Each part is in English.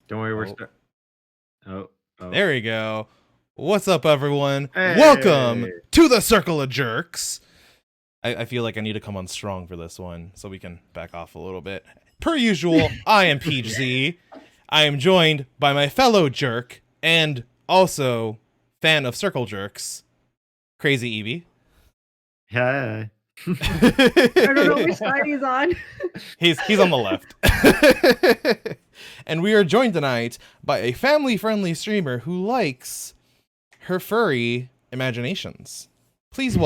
Don't worry, we're Oh, start. Oh, oh. there we go. What's up, everyone? Hey. Welcome to the Circle of Jerks. I feel like I need to come on strong for this one so we can back off a little bit. Per usual, I am Peach Z. I am joined by my fellow jerk and also fan of Circle Jerks, Crazy Evie. Hi. I don't know which side he's on. He's on the left. And we are joined tonight by a family-friendly streamer who likes her furry imaginations. Please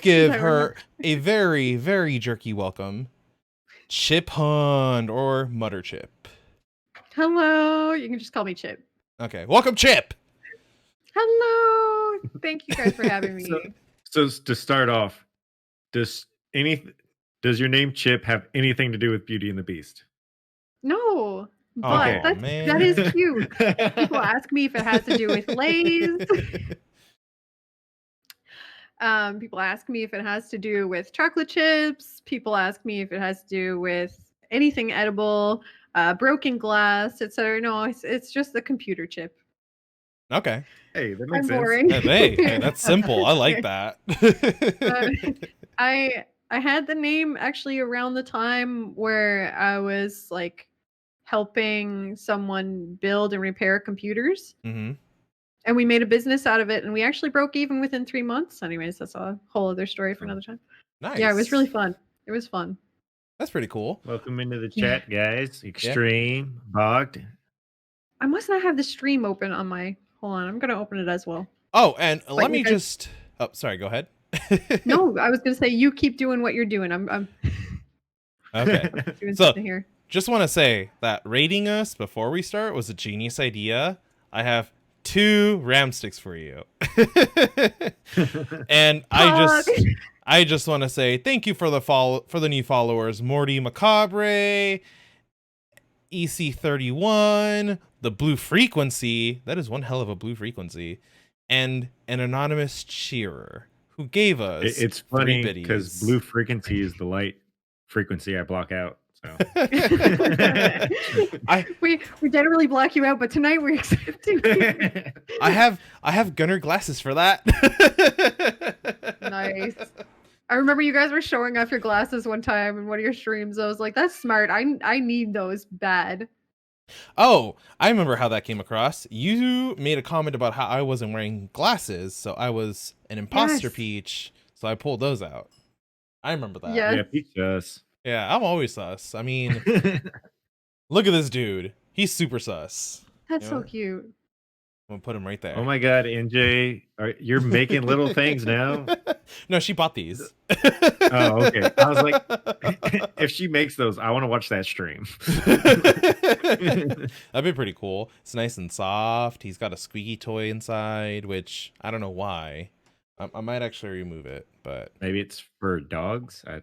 give her a very, very jerky welcome. Chip Hunt or Mutter Chip. Hello. You can just call me Chip. Okay, welcome Chip. Hello. Thank you guys for having me. So to start off, does your name Chip have anything to do with Beauty and the Beast? No, Okay. but that is cute. People ask me if it has to do with Lay's. People ask me if it has to do with chocolate chips. People ask me if it has to do with anything edible, broken glass, etc. No, it's just the computer chip. Okay. Hey, that makes I'm sense. boring. Hey, that's simple. I like that. I had the name actually around the time where I was like helping someone build and repair computers. Mm-hmm. And we made a business out of it, and we actually broke even within 3 months. Anyways, that's a whole other story for another time. Nice. Yeah, it was really fun. It was fun. That's pretty cool. Welcome into the chat, guys. Extreme, Bogged. I must not have the stream open on my... Hold on, I'm going to open it as well. Oh, and Like, let me just... Oh, sorry, go ahead. No, I was going to say, you keep doing what you're doing. I'm Okay. doing So, something here. just want to say that rating us before we start was a genius idea. I have 2 RAM sticks for you. And I just want to say thank you for the new followers: Morty Macabre, EC31, the Blue Frequency, that is one hell of a blue frequency, and an anonymous cheerer who gave us It's funny because blue frequency is the light frequency I block out. So we generally block you out, but tonight we're accepting you. I have gunner glasses for that. Nice. I remember you guys were showing off your glasses one time in one of your streams. I was like, that's smart. I need those bad. Oh, I remember how that came across. You made a comment about how I wasn't wearing glasses, so I was an imposter, Yes. Peach, so I pulled those out. I remember that. Yes. yeah, Peach does. Yeah, I'm always sus. I mean, look at this dude. He's super sus. That's You so know? cute. I'm gonna put him right there. Oh my God, NJ, you're making little things now. No, she bought these. Oh, okay. I was like, if she makes those, I want to watch that stream. That'd be pretty cool. It's nice and soft. He's got a squeaky toy inside, which I don't know why. I might actually remove it, but Maybe it's for dogs. I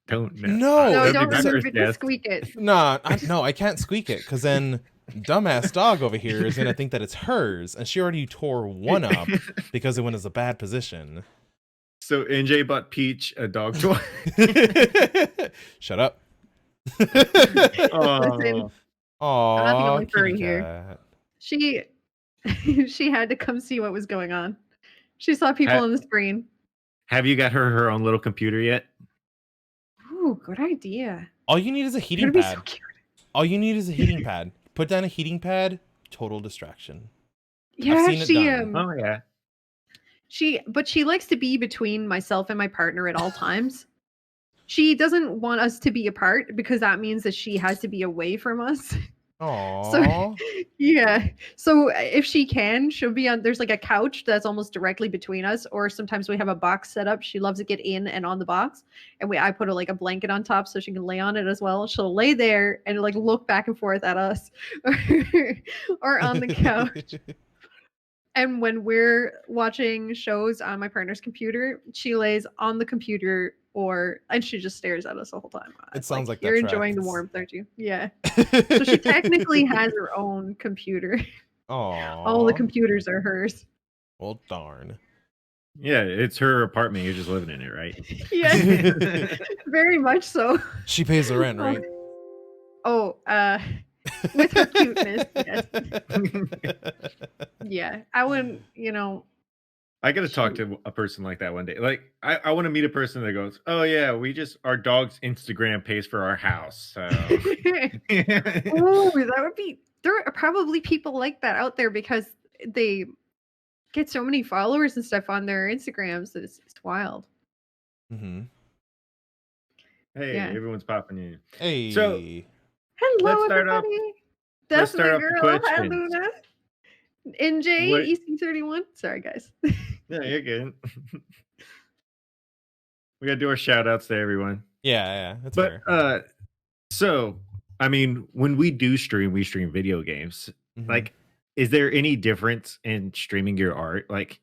don't know. No. No, that'd don't be my remove first it. guess. Just squeak it. no, I can't squeak it because then dumbass dog over here is gonna think that it's hers, and she already tore one up because it went as a bad position. So NJ bought Peach a dog toy. Shut up. Oh, Aww, I'm not the only kitty furry here. cat. She had to come see what was going on. She saw people on the screen. have you got her own little computer yet? Ooh, good idea. All you need is a heating It'd be pad. so cute. All you need is a heating pad. Put down a heating pad. Total distraction. Yeah, seen it she done. Oh yeah. But she likes to be between myself and my partner at all times. She doesn't want us to be apart because that means that she has to be away from us. Aww. Yeah. So if she can, she'll be on. There's like a couch that's almost directly between us, or sometimes we have a box set up. She loves to get in and on the box, and I put a blanket on top so she can lay on it as well. She'll lay there and like look back and forth at us, or on the couch. And when we're watching shows on my partner's computer, she lays on the computer and she just stares at us the whole time. It sounds like that you're enjoying the tracks. warmth, aren't you? Yeah. So she technically has her own computer. Aww. All the computers are hers. Well, darn. Yeah, it's her apartment. You're just living in it, right? Yeah, very much so. She pays the rent, right? Oh, With her cuteness, yes. Yeah, I wouldn't, I gotta talk she to a person like that one day. Like, I want to meet a person that goes, "Oh yeah, our dog's Instagram pays for our house." So, Oh, that would be there are probably people like that out there because they get so many followers and stuff on their Instagrams that it's wild. Hmm. hey, Yeah. everyone's popping in. So Hey. Hello, let's start off. everybody. Let's That's start my off the girl. Hi, questions. Luna. NJ, What? EC31. Sorry, guys. No, you're good. We gotta do our shout outs to everyone. Yeah, that's But fair. so I mean, when we stream video games. Mhm. Like, is there any difference in streaming your art? Like,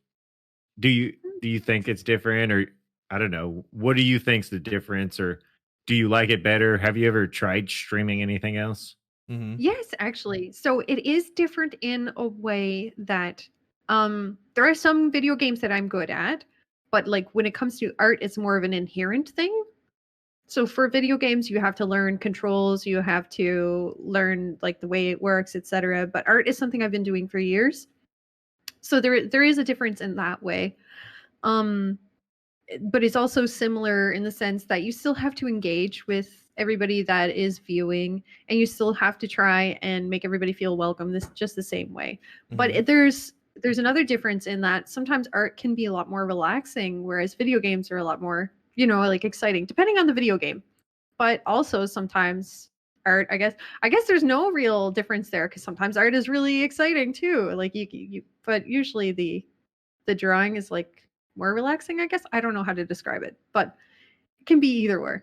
do you think it's different, or I don't know, what do you think's the difference, or do you like it better? Have you ever tried streaming anything else? Mhm. Yes, actually. So it is different in a way that there are some video games that I'm good at, but like when it comes to art, it's more of an inherent thing. So for video games, you have to learn controls, you have to learn like the way it works, etc. But art is something I've been doing for years. So there is a difference in that way. Um but it's also similar in the sense that you still have to engage with everybody that is viewing, and you still have to try and make everybody feel welcome this just the same way. But Mhm. there's another difference in that sometimes art can be a lot more relaxing, whereas video games are a lot more, like exciting, depending on the video game. But also sometimes art, I guess there's no real difference there because sometimes art is really exciting too. Like but usually the drawing is like more relaxing, I guess. I don't know how to describe it, but it can be either way.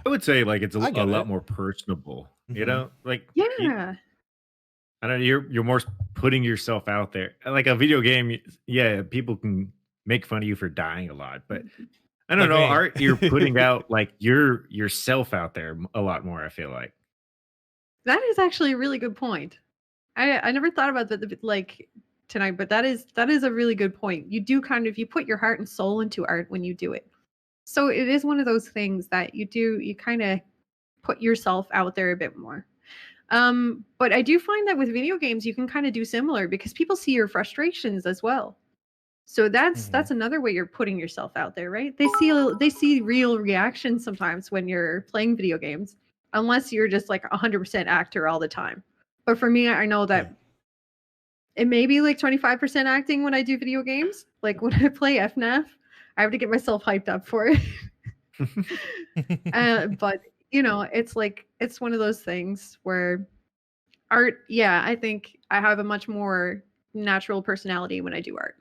I would say like it's I a get lot it. more personable. Mhm. Like Yeah. I don't know, you're more putting yourself out there. Like a video game, yeah, people can make fun of you for dying a lot, but I don't Like know, me. art, you're putting out like yourself out there a lot more, I feel like. That is actually a really good point. I never thought about that like tonight, but that is a really good point. You do kind of you put your heart and soul into art when you do it. So it is one of those things that you kind of put yourself out there a bit more. But I do find that with video games you can kind of do similar because people see your frustrations as well. So Mhm. that's another way you're putting yourself out there, right? They see real reactions sometimes when you're playing video games, unless you're just like 100% actor all the time. But for me, I know Yeah. that it may be like 25% acting when I do video games. Like when I play FNAF, I have to get myself hyped up for it. But it's like it's one of those things where art, yeah, I think I have a much more natural personality when I do art.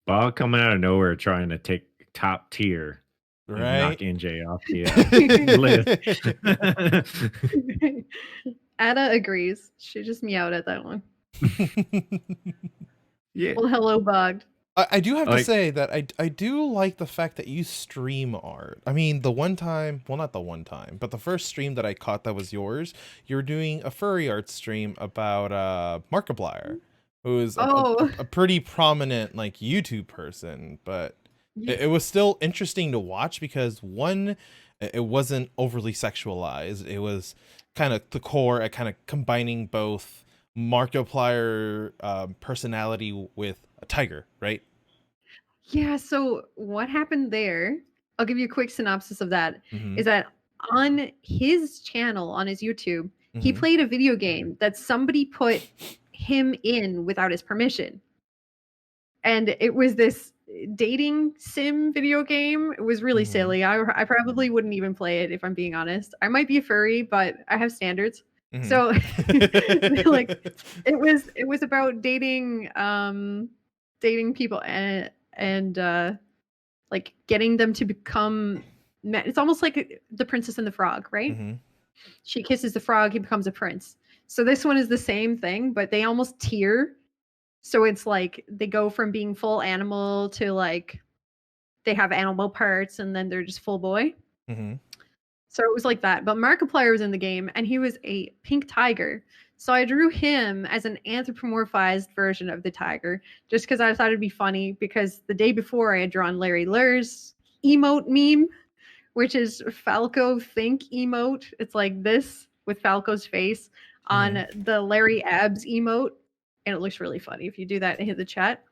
Bob coming out of nowhere trying to take top tier and knock Right? NJ off the list. Ada agrees. She just meowed at that one. Yeah. Well, hello, bugged. I do have to Like, say that I do like the fact that you stream art. I mean, the one time, well, not the one time, but the first stream that I caught that was yours, you were doing a furry art stream about Markiplier, who is Oh, a pretty prominent like YouTube person, but yeah. it was still interesting to watch because one, it wasn't overly sexualized. It was kind of the core at kind of combining both Markiplier personality with a tiger, right? Yeah, so what happened there, I'll give you a quick synopsis of that, Mm-hmm. is that on his channel, on his YouTube, he Mm-hmm. played a video game that somebody put him in without his permission. And it was this dating sim video game. It was really Mm-hmm. silly. I probably wouldn't even play it if I'm being honest. I might be a furry, but I have standards. So like it was about dating people and like getting them to become it's almost like the Princess and the Frog, right? Mm-hmm. She kisses the frog, he becomes a prince. So this one is the same thing, but they almost tier. So it's like they go from being full animal to like they have animal parts and then they're just full boy. Mm-hmm. So it was like that. But Markiplier was in the game and he was a pink tiger. So I drew him as an anthropomorphized version of the tiger just because I thought it'd be funny because the day before I had drawn Larry Lur's emote meme, which is Falco Think emote. It's like this with Falco's face on the Larry Abs emote, and it looks really funny if you do that and hit the chat.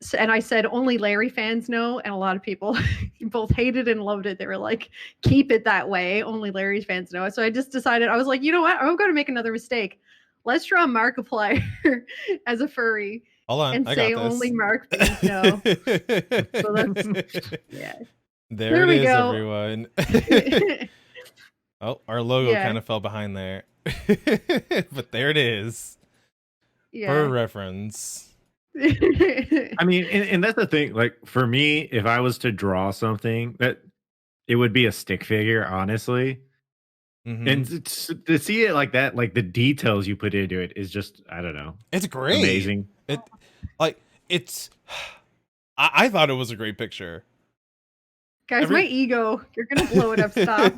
So, and I said only Larry fans know, and a lot of people both hated and loved it. They were like, "Keep it that way. Only Larry fans know it." So I just decided, I was like, you know what? I'm going to make another mistake. Let's draw Markiplier as a furry Hold on, and I say got this. only Mark fans know. So that's, yeah. There it we is, go. everyone. Oh, our logo Yeah. kind of fell behind there. But there it is. For Yeah. reference. I mean, and that's the thing. Like for me, if I was to draw something, that it would be a stick figure, honestly. Mhm. And to see it like that, like the details you put into it is just, I don't know, It's great. amazing. It's I thought it was a great picture. Guys, my ego. You're going to blow it up. Stop.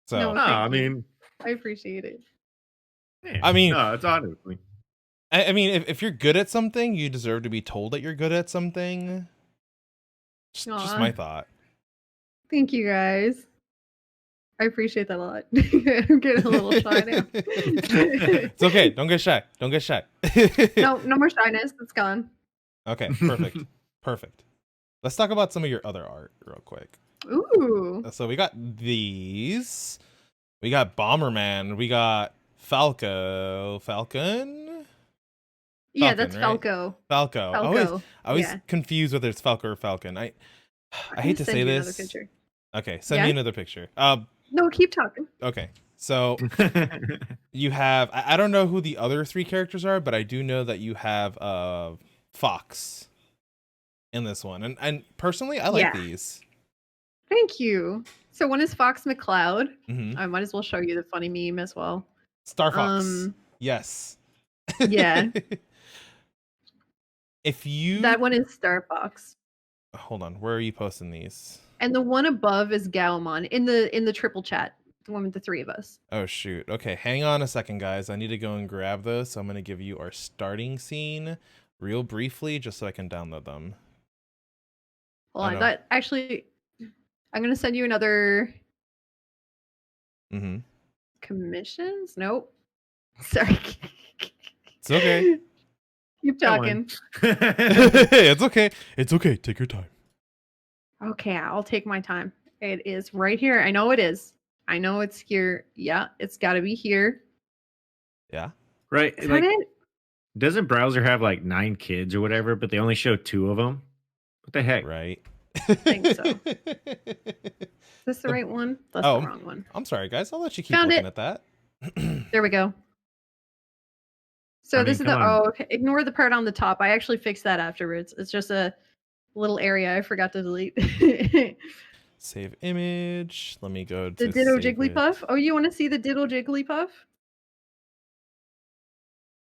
So No. No, I Thank you. mean, I appreciate it. man, I mean- no, it's honestly. I mean, if you're good at something, you deserve to be told that you're good at something. Just Aw. my thought. Thank you, guys. I appreciate that a lot. I'm getting a little shy now. It's okay. Don't get shy. Don't get shy. No more shyness. It's gone. Okay, perfect. Perfect. Let's talk about some of your other art real quick. Ooh. So we got these. We got Bomberman. We got Falcon. Yeah, Falcon, that's right? Falco. Falco. Falco. I always Yeah. confused whether it's Falco or Falcon. I I'm hate to gonna send say you another this. picture. Okay, send me Yeah? another picture. No, keep talking. Okay. So you have I don't know who the other three characters are, but I do know that you have Fox in this one. And personally, I like Yeah. these. Thank you. So one is Fox McCloud. Mhm. I might as well show you the funny meme as well. Star Fox. Yes. Yeah. If you That one is Star Fox. hold on, where are you posting these? And the one above is Gaomon in the triple chat. The one with the three of us. Oh shoot. Okay, hang on a second, guys. I need to go and grab those. So I'm gonna give you our starting scene real briefly, just so I can download them. Hold I on. know. That actually, I'm gonna send you another Mm-hmm. commissions. Nope. Sorry. It's okay. Keep That one. talking. It's okay. It's okay. Take your time. Okay, I'll take my time. It is right here. I know it is. I know it's here. Yeah, it's got to be here. Yeah. Right. Is Like, that it? doesn't Browser have like 9 kids or whatever, but they only show 2 of them? What the heck? Right. think so. Is this the right one? That's Oh. the wrong one. I'm sorry, guys. I'll let you keep Found looking it. at that. There we go. So I this mean, is the come on. okay. Ignore the part on the top. I actually fixed that afterwards. It's just a little area I forgot to delete. The Save image. Let me go to Ditto save Jigglypuff. Oh, you want to see the Ditto Jigglypuff?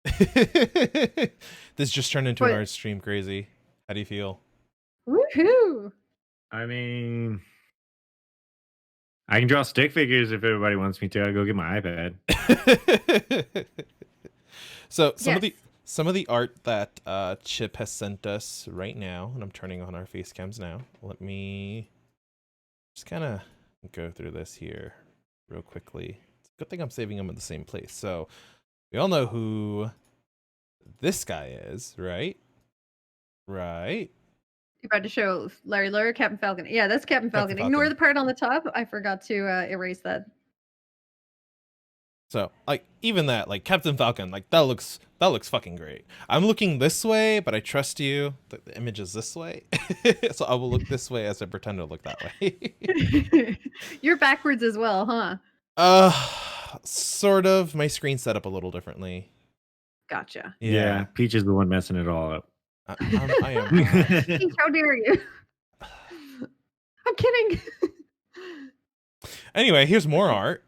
it. This just turned into an What? art stream. Crazy. How do you feel? Woohoo! I mean, I can draw stick figures if everybody wants me to. I'll go get my iPad. So some Yes. of the art that Chip has sent us right now, and I'm turning on our face cams now. Let me just kind of go through this here real quickly. It's a good thing I'm saving them in the same place. So we all know who this guy is, right? Right. You're about to show Larry Lure, Captain Falcon. Yeah, that's Captain Falcon. Ignore Falcon. the part on the top. I forgot to erase that. So like even that, like Captain Falcon, like that looks fucking great. I'm looking this way, but I trust you. The image is this way, so I will look this way as I pretend to look that way. You're backwards as well, huh? Sort of. My screen's set up a little differently. Gotcha. Yeah, Peach is the one messing it all up. I am. not. Peach, how dare you? I'm kidding. Anyway, here's more art.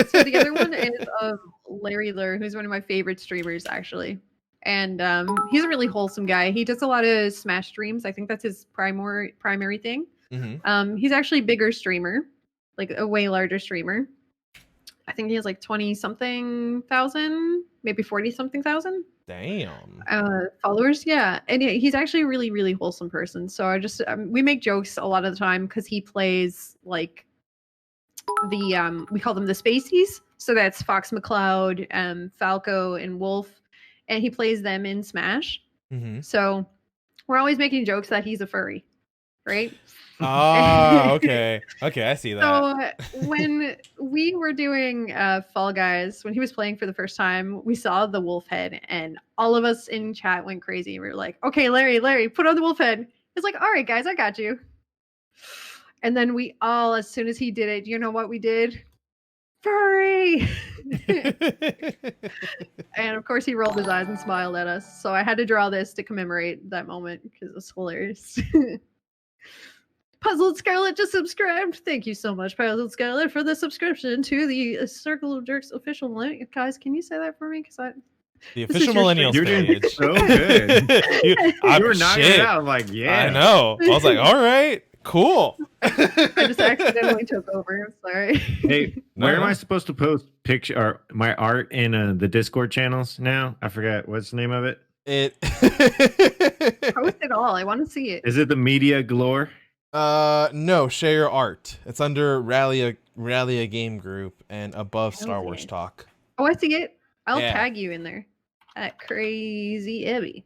So the other one is of Larry Lure, who's one of my favorite streamers, actually. And he's a really wholesome guy. He does a lot of Smash streams. I think that's his primary thing. Mhm. He's actually a bigger streamer, like a way larger streamer. I think he has like 20-something thousand, maybe 40-something thousand Damn. followers. Yeah, and he's actually a really, really wholesome person. So I just we make jokes a lot of the time because he plays like the we call them the Spaceys. So that's Fox McCloud, Falco, and Wolf, and he plays them in Smash. Mm-hmm. So we're always making jokes that he's a furry, right? Ah, okay. Okay, I see that. So when we were doing Fall Guys, when he was playing for the first time, we saw the wolf head, and all of us in chat went crazy. We were like, "Okay, Larry, put on the wolf head." He's like, "All right, guys, I got you." And then we all, as soon as he did it, you know what we did? Furry. And of course, he rolled his eyes and smiled at us. So I had to draw this to commemorate that moment because it was hilarious. Puzzled Scarlet just subscribed. Thank you so much, Puzzled Scarlet, for the subscription to the Circle of Jerks official link. Guys, can you say that for me? Because The This is official your millennials You're doing page. so good. you, You were knocking shit. it out. I'm like, yeah. I know. I was like, all right, cool. I just accidentally took over. I'm sorry. Hey, No, where am no. I supposed to post picture or my art in the Discord channels now? I forgot what's the name of it. Post it all. I want to see it. Is it the Media Galore? No, share your art. It's under Rally a Game Group and above Star Hell Wars yeah. Talk. Oh, I see it. I'll Yeah. tag you in there. At Crazy Ebby.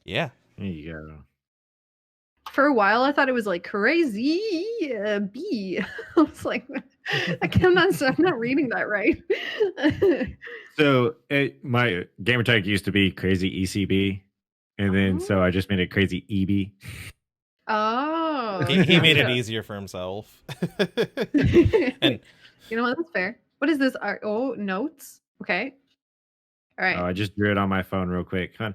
Yeah. There you go. For a while, I thought it was like Crazy B. I was like, I'm not reading that right. So my gamer tag used to be Crazy ECB, and then so I just made it Crazy EB. Oh. He made it gotcha. easier for himself. And you know what? That's fair. What is this? Oh, notes. Okay. All right. Oh, I just drew it on my phone real quick. Huh.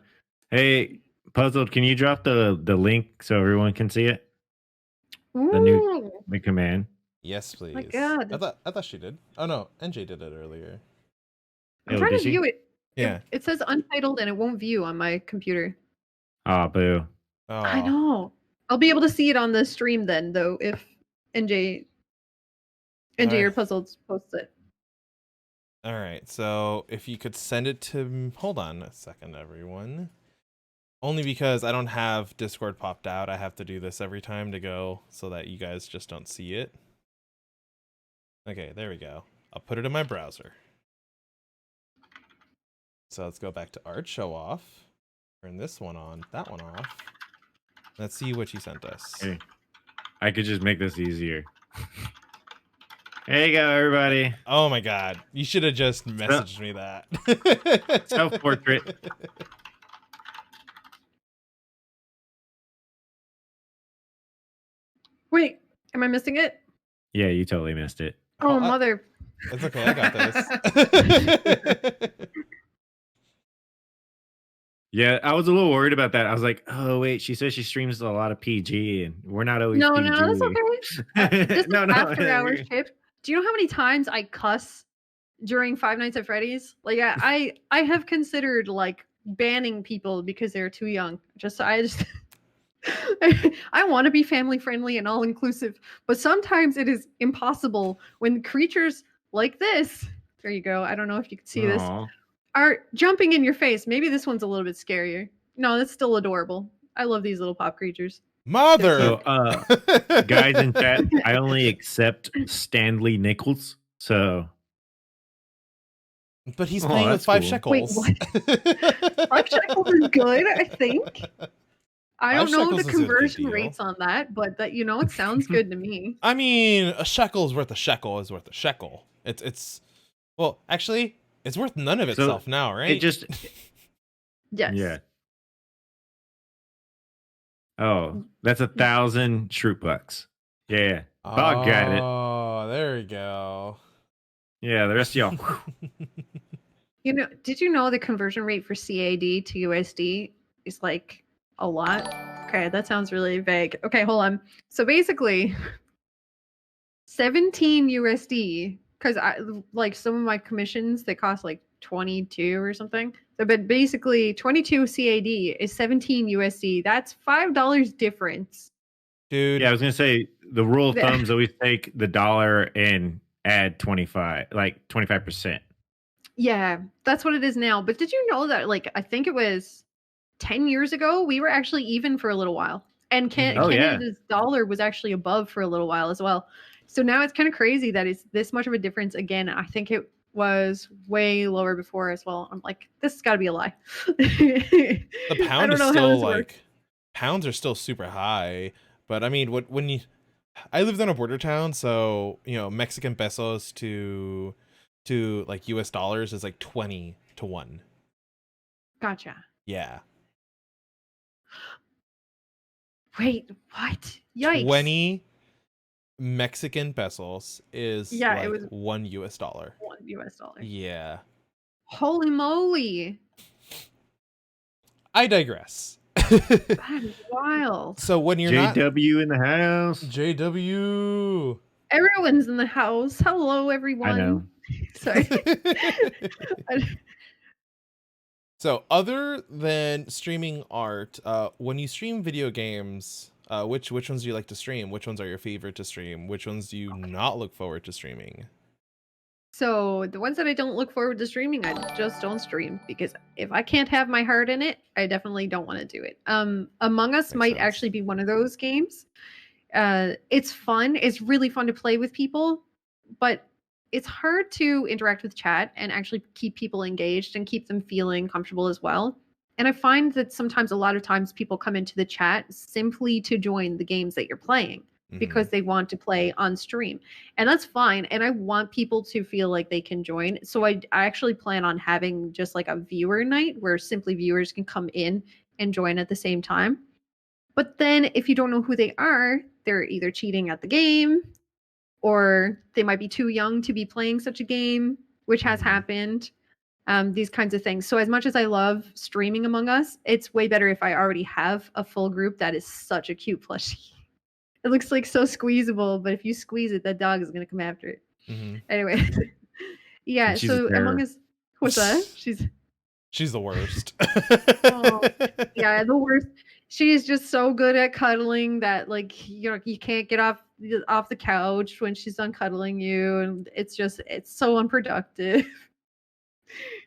Hey, Puzzled, can you drop the link so everyone can see it? the new- Ooh. The command. Yes, please. My God. I thought she did. Oh no, NJ did it earlier. I'm Oh, trying did to she? view it. Yeah. It says untitled and it won't view on my computer. Oh, boo. Oh. I know. I'll be able to see it on the stream then, though, if NJ or Alright. Puzzled posts it. All right. So if you could send it to, hold on a second, everyone. Only because I don't have Discord popped out. I have to do this every time to go so that you guys just don't see it. Okay, there we go. I'll put it in my browser. So let's go back to art show off. Turn this one on, that one off. Let's see what you sent us. Hey, I could just make this easier. There you go, everybody. Oh my god. You should have just messaged me that. Self-portrait. Wait, am I missing it? Yeah, you totally missed it. Oh, I- mother. It's okay, I got this. Yeah, I was a little worried about that. I was like, oh wait, she says she streams a lot of PG, and we're not always No, PG. no, that's okay. This is No, no, after hours shift. Do you know how many times I cuss during Five Nights at Freddy's? Like I have considered like banning people because they're too young. I want to be family friendly and all inclusive, but sometimes it is impossible when creatures like this. There you go. I don't know if you can see this. Aw. Are jumping in your face. Maybe this one's a little bit scarier. No, that's still adorable. I love these little pop creatures. Mother. So, guys in chat, I only accept Stanley Nichols. So But he's Oh, paying with that's 5 cool. shekels. Wait, 5 shekels is good, I think. I 5 don't know shekels the is a good conversion deal. rates on that, but that it sounds good to me. I mean, a shekel is worth a shekel is worth a shekel. It's well, actually, it's worth none of So, itself now, right? it just Yes. yeah. Oh, that's 1,000 shroot bucks. Yeah, Bog got it. Oh, there we go. yeah. The rest of y'all. Did you know the conversion rate for CAD to USD is like a lot? Okay, that sounds really vague. Okay, hold on. So basically, 17 USD, because I like some of my commissions that cost like 22 or something. So, but basically, 22 CAD is 17 USD. That's $5 difference. Dude, Yeah, I was gonna say the rule of Yeah. thumb is always take the dollar and add 25%. Yeah, that's what it is now. But did you know that, like, I think it was 10 years ago, we were actually even for a little while. And Oh, yeah. Canada's dollar was actually above for a little while as well. So now it's kind of crazy that it's this much of a difference again. I think it was way lower before as well. I'm like, this has got to be a lie. The I pound don't is know how still this like works. pounds are still super high, but I mean, when you I lived in a border town, so Mexican pesos to like US dollars is like 20 to 1. Gotcha. Yeah. Wait, what? Yikes. 20 Mexican pesos is Yeah, it like was $1. $1. Yeah. Holy moly. I digress. That is wild. So when you're not JW in the house. JW. Everyone's in the house. Hello, everyone. I know. Sorry. So other than streaming art, when you stream video games, which ones do you like to stream? Which ones are your favorite to stream? Which ones do you not look forward to streaming? So the ones that I don't look forward to streaming, I just don't stream because if I can't have my heart in it, I definitely don't want to do it. Among Us Makes might sense. actually be one of those games. It's fun. It's really fun to play with people, but it's hard to interact with chat and actually keep people engaged and keep them feeling comfortable as well. And I find that sometimes a lot of times people come into the chat simply to join the games that you're playing because they want to play on stream. And that's fine. And I want people to feel like they can join. So I actually plan on having just like a viewer night where simply viewers can come in and join at the same time. But then if you don't know who they are, they're either cheating at the game or they might be too young to be playing such a game, which has happened. These kinds of things. So as much as I love streaming Among Us, it's way better if I already have a full group that is such a cute plushie. It looks like so squeezable, but if you squeeze it, that dog is going to come after it. Anyway. Yeah, And she's so a terror. Among Us, what's that? She's the worst. Oh, yeah, the worst. She is just so good at cuddling that like you can't get off the couch when she's done cuddling you, and it's so unproductive.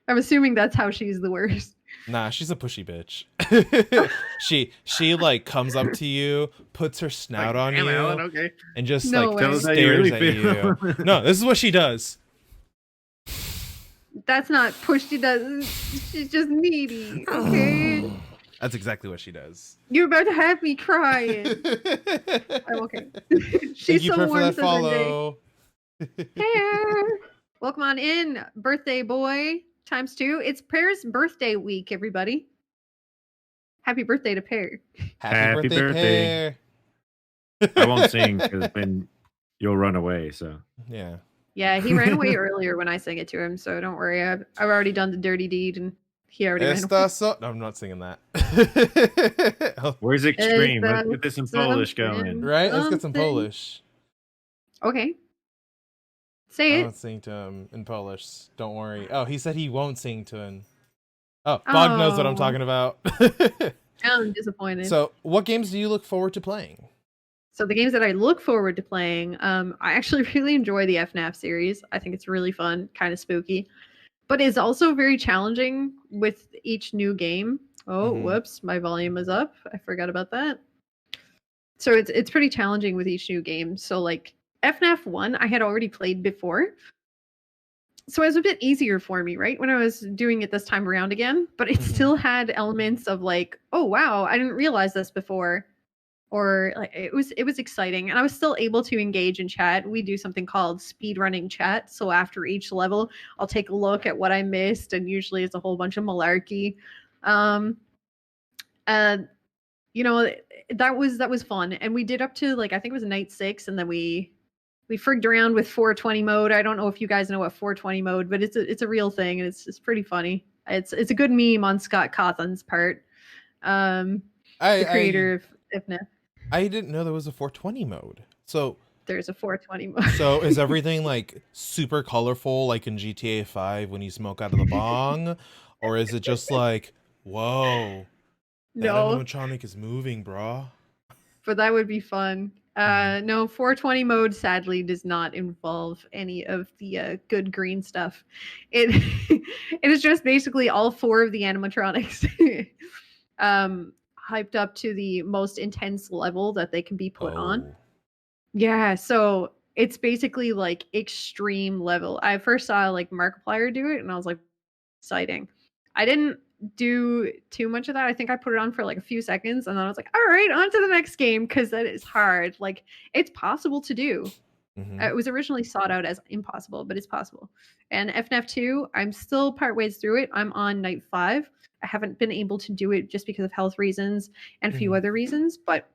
I'm assuming that's how she's the worst. Nah, she's a pushy bitch. she like comes up to you, puts her snout on "Damn, you, Alan, okay. and just No like way. Tell us how you stares really at feel." you. No, this is what she does. That's not push. She does. She's just needy. Okay, That's exactly what she does. you're about to have me crying. I'm okay. She's Thank you so for warm that to the day. follow. Pear. Welcome on in, birthday boy ×2. It's Pear's birthday week, everybody. Happy birthday to Pear. Happy birthday, Pear. I won't sing because then you'll run away. So Yeah. Yeah, he ran away earlier when I sang it to him, so don't worry. I've already done the dirty deed, and he already ran away. Esta so. No, I'm not singing that. Oh, where's extreme? Let's Esta get this in Polish going. right? Let's get some Something. Polish. Okay. Say I it. won't sing to him in Polish. Don't worry. Oh, he said he won't sing to him. Oh, Bog knows what I'm Oh. talking about. I'm disappointed. So, what games do you look forward to playing? So the games that I look forward to playing, I actually really enjoy the FNAF series. I think it's really fun, kind of spooky, but it's also very challenging with each new game. Oh, Mhm. whoops, my volume is up. I forgot about that. So it's pretty challenging with each new game. So like FNAF 1, I had already played before. So it was a bit easier for me, right? When I was doing it this time around again, but it Mhm. still had elements of like, oh wow, I didn't realize this before. Or like it was exciting, and I was still able to engage in chat. We do something called speed running chat. So after each level, I'll take a look at what I missed, and usually it's a whole bunch of malarkey. You know, that was fun, and we did up to like I think it was night 6, and then we frigged around with 420 mode. I don't know if you guys know what 420 mode, but it's a real thing, and it's pretty funny. It's a good meme on Scott Cawthon's part, the creator of FNAF. I didn't know there was a 420 mode. So There's a 420 mode. so is everything like super colorful like in GTA 5 when you smoke out of the bong, or is it just like, whoa, that No, animatronic is moving, bro? but that would be fun. No, 420 mode sadly does not involve any of the good green stuff. It it is just basically all 4 of the animatronics hyped up to the most intense level that they can be put on. Oh. Yeah, so It's basically like extreme level. I first saw like Markiplier do it, and I was like, exciting. I didn't do too much of that. I think I put it on for like a few seconds, and then I was like, all right, on to the next game because that is hard. Like it's possible to do. Mhm. It was originally sought out as impossible, but it's possible. And FNAF 2, I'm still part ways through it. I'm on night 5. I haven't been able to do it just because of health reasons and a few Mhm. other reasons, but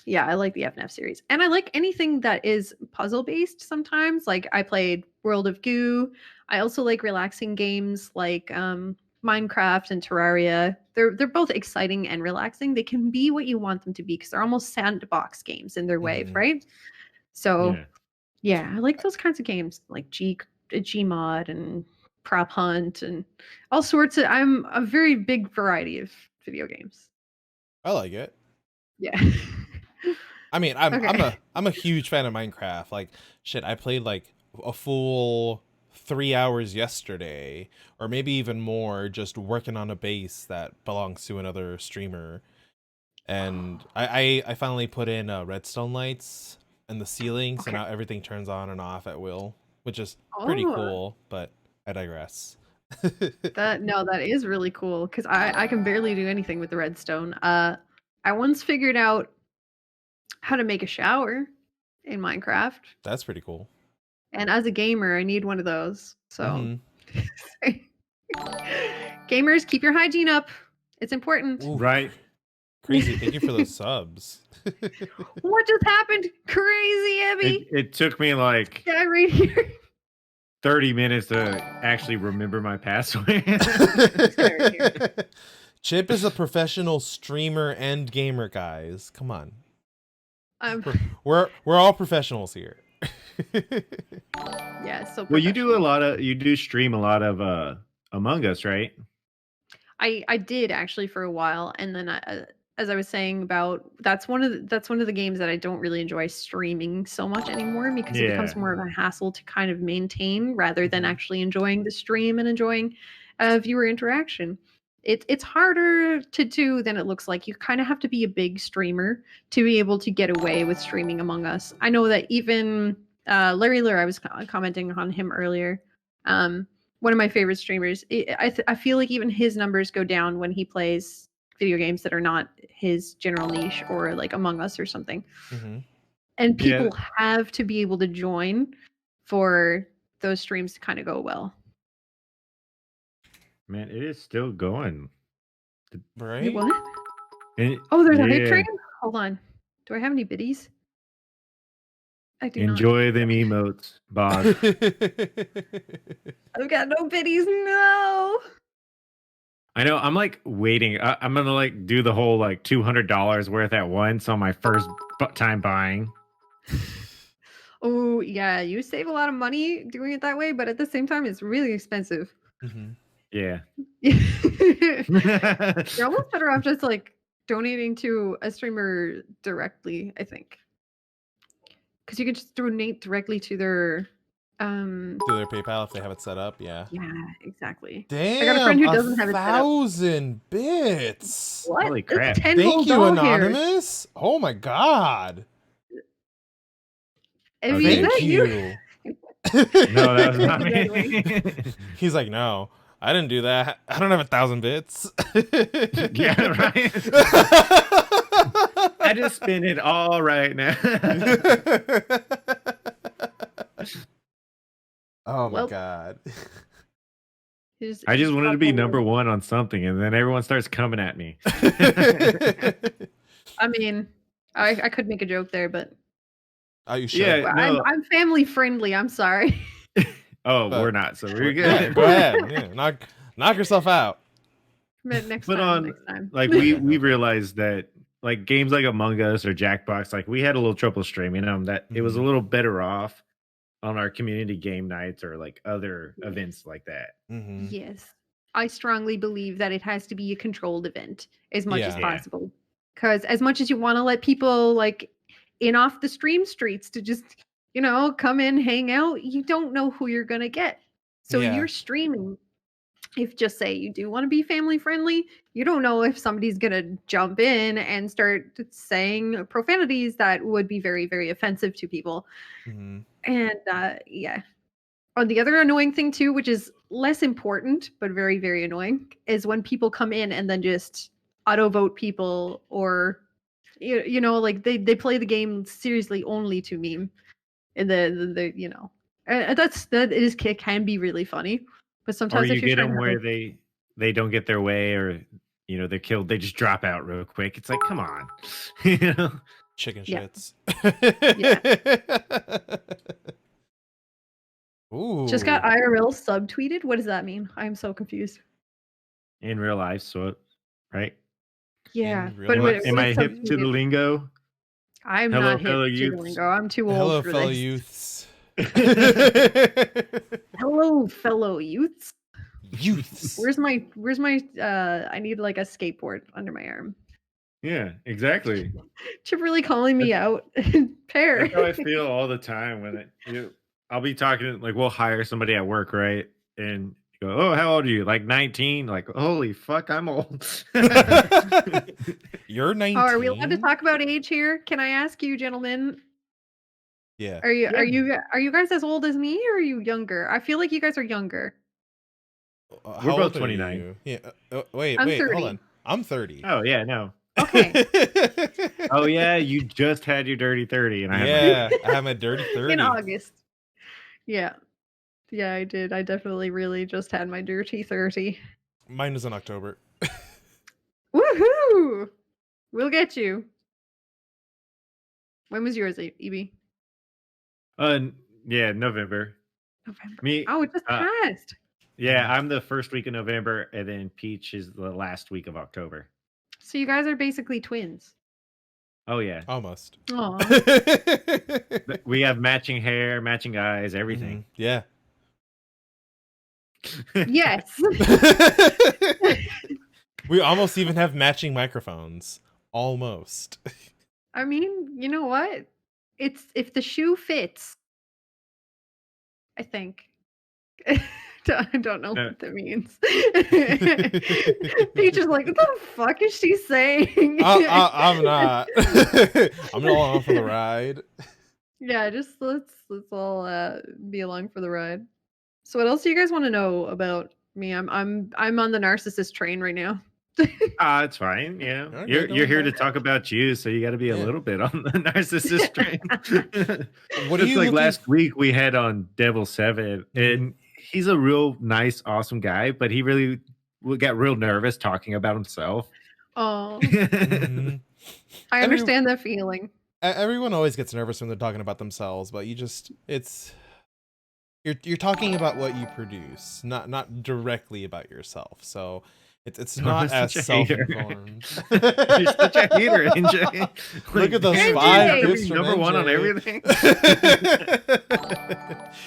yeah, I like the FNAF series. And I like anything that is puzzle based sometimes. Like I played World of Goo. I also like relaxing games like Minecraft and Terraria. They're both exciting and relaxing. They can be what you want them to be because they're almost sandbox games in their way, Mhm. right? So Yeah. yeah, I like those kinds of games like Gmod and Prop Hunt and all sorts of. I'm a very big variety of video games. I like it. Yeah. I mean, I'm Okay. I'm a huge fan of Minecraft. Like shit, I played like a full 3 hours yesterday, or maybe even more, just working on a base that belongs to another streamer. And I finally put in redstone lights in the ceiling, so Okay. now everything turns on and off at will, which is pretty Oh, cool. But I digress. that is really cool because I can barely do anything with the redstone. I once figured out how to make a shower in Minecraft, That's pretty cool. and as a gamer, I need one of those. So, Hmm. gamers, keep your hygiene up. It's important. Ooh, Right. crazy! Thank you for those subs. What just happened? Crazy Abby. It took me like Guy right here. 30 minutes to actually remember my password. Chip is a professional streamer and gamer, guys. Come on, Um, we're all professionals here. yeah, so Well, you professional. you do stream a lot of Among Us, right? I did actually for a while, and then as I was saying about that's one of the games that I don't really enjoy streaming so much anymore because it becomes Yeah. more of a hassle to kind of maintain rather than Mhm. actually enjoying the stream and enjoying viewer interaction. It's harder to do than it looks like. You kind of have to be a big streamer to be able to get away with streaming Among Us. I know that even Larry Lur, I was commenting on him earlier. One of my favorite streamers. I feel like even his numbers go down when he plays video games that are not his general niche or like Among Us or something. Mhm. And Yeah. people have to be able to join for those streams to kind of go well. Man, it is still going. Wait, Right? what? And Oh, there's a hype yeah. train? Hold on. Do I have any biddies? I do not. Enjoy them emotes, Boz. I've got no biddies. No. I know. I'm like waiting. I'm gonna like do the whole like $200 worth at once on my first time buying. Oh, yeah. You save a lot of money doing it that way, but at the same time, it's really expensive. Mhm. Yeah. You're almost better off just like donating to a streamer directly, I think. Because you can just donate directly to their To their PayPal if they have it set up, yeah. yeah, exactly. I got a friend Damn, who a doesn't have it set up. 1,000 bits. What? Holy That's crap. 10 Thank gold you, doll hairs. Anonymous. Oh my god. I mean, is Okay. that Thank you? you. No, that was not By the way. me. He's like, no, I didn't do that. I don't have 1,000 bits. Yeah, right. I just spin it all right now. Oh my Well, god. I just wanted to be got number the- one on something, and then everyone starts coming at me. I mean, I could make a joke there, but Oh, you should. Yeah, no. I'm family friendly. I'm sorry. Oh, But- we're not, so we're Yeah, good. go ahead. Yeah, knock yourself out. Next But time. on Next time. like we realized that like games like Among Us or Jackbox, like we had a little trouble streaming them. That it was a Mhm. little better off on our community game nights or like other events like that. Mhm. Yes. I strongly believe that it has to be a controlled event as much as Yeah. Yeah. possible. Because as much as you want to let people like in off the stream streets to just, come in, hang out, you don't know who you're going to get. So Yeah. you're streaming. if just say you do want to be family friendly, you don't know if somebody's going to jump in and start saying profanities that would be very, very offensive to people. Mhm. And yeah. Oh, the other annoying thing too, which is less important but very, very annoying, is when people come in and then just auto vote people, or you know, like they play the game seriously only to meme. And the you know, that is can be really funny. But Or sometimes you if you're get trying them to have where a they don't get their way, or they're killed. They just drop out real quick. It's like, come on, you know. Chicken Yeah. shits. just got Ooh. IRL subtweeted. What does that mean? I'm so confused. In real life, so right? Yeah, In real but Am what, I life. am what I is hip to the subtweeted? lingo? I'm Hello, not hip fellow to the youths. lingo. I'm too old Hello, for fellow this. youths. Hello, fellow youths. Youths. Where's my I need like a skateboard under my arm. Yeah, exactly. Chip really calling me out. Pear. That's how I feel all the time when I'll be talking, like, we'll hire somebody at work, right? And you go, "Oh, how old are you?" Like 19. Like, holy fuck, I'm old. You're 19. Oh, are we allowed to talk about age here? Can I ask you, gentlemen? Yeah. Are you Yeah. are you guys as old as me, or are you younger? I feel like you guys are younger. How both old are 29. you? Yeah. Wait, I'm hold 30. on. I'm 30. Oh yeah, no. Okay. Oh yeah, you just had your dirty 30, and I Yeah, I have my dirty 30. In August. Yeah. Yeah, I did. I definitely really just had my dirty 30. Mine was in October. Woohoo! We'll get you. When was yours, EB? yeah, November. November. Me, Oh, it just passed. yeah, I'm the first week of November, and then Peach is the last week of October. So you guys are basically twins. Oh yeah, Almost. Aw. we have matching hair, matching eyes, everything. Yeah. Yes. We almost even have matching microphones. Almost. I mean, you know what? It's if the shoe fits. I think. I don't know what that means. Peach is like, what the fuck is she saying? I'm not. I'm not along for the ride. Yeah, just let's all be along for the ride. So what else do you guys want to know about me? I'm on the narcissist train right now. It's fine. Yeah, Okay, you're here to don't- talk about you, so you got to be a Yeah. little bit on the narcissist train. What are Just you like looking last week we had on Devil 7, and he's a real nice, awesome guy, but he really got real nervous talking about himself. Oh, Mhm. I understand that feeling. Everyone always gets nervous when they're talking about themselves, but you're talking about what you produce, not directly about yourself. So it's not as Such a hater. self-informed. You're such a hater, NJ. Look at those NJ. 5 gifts from number one on NJ. everything.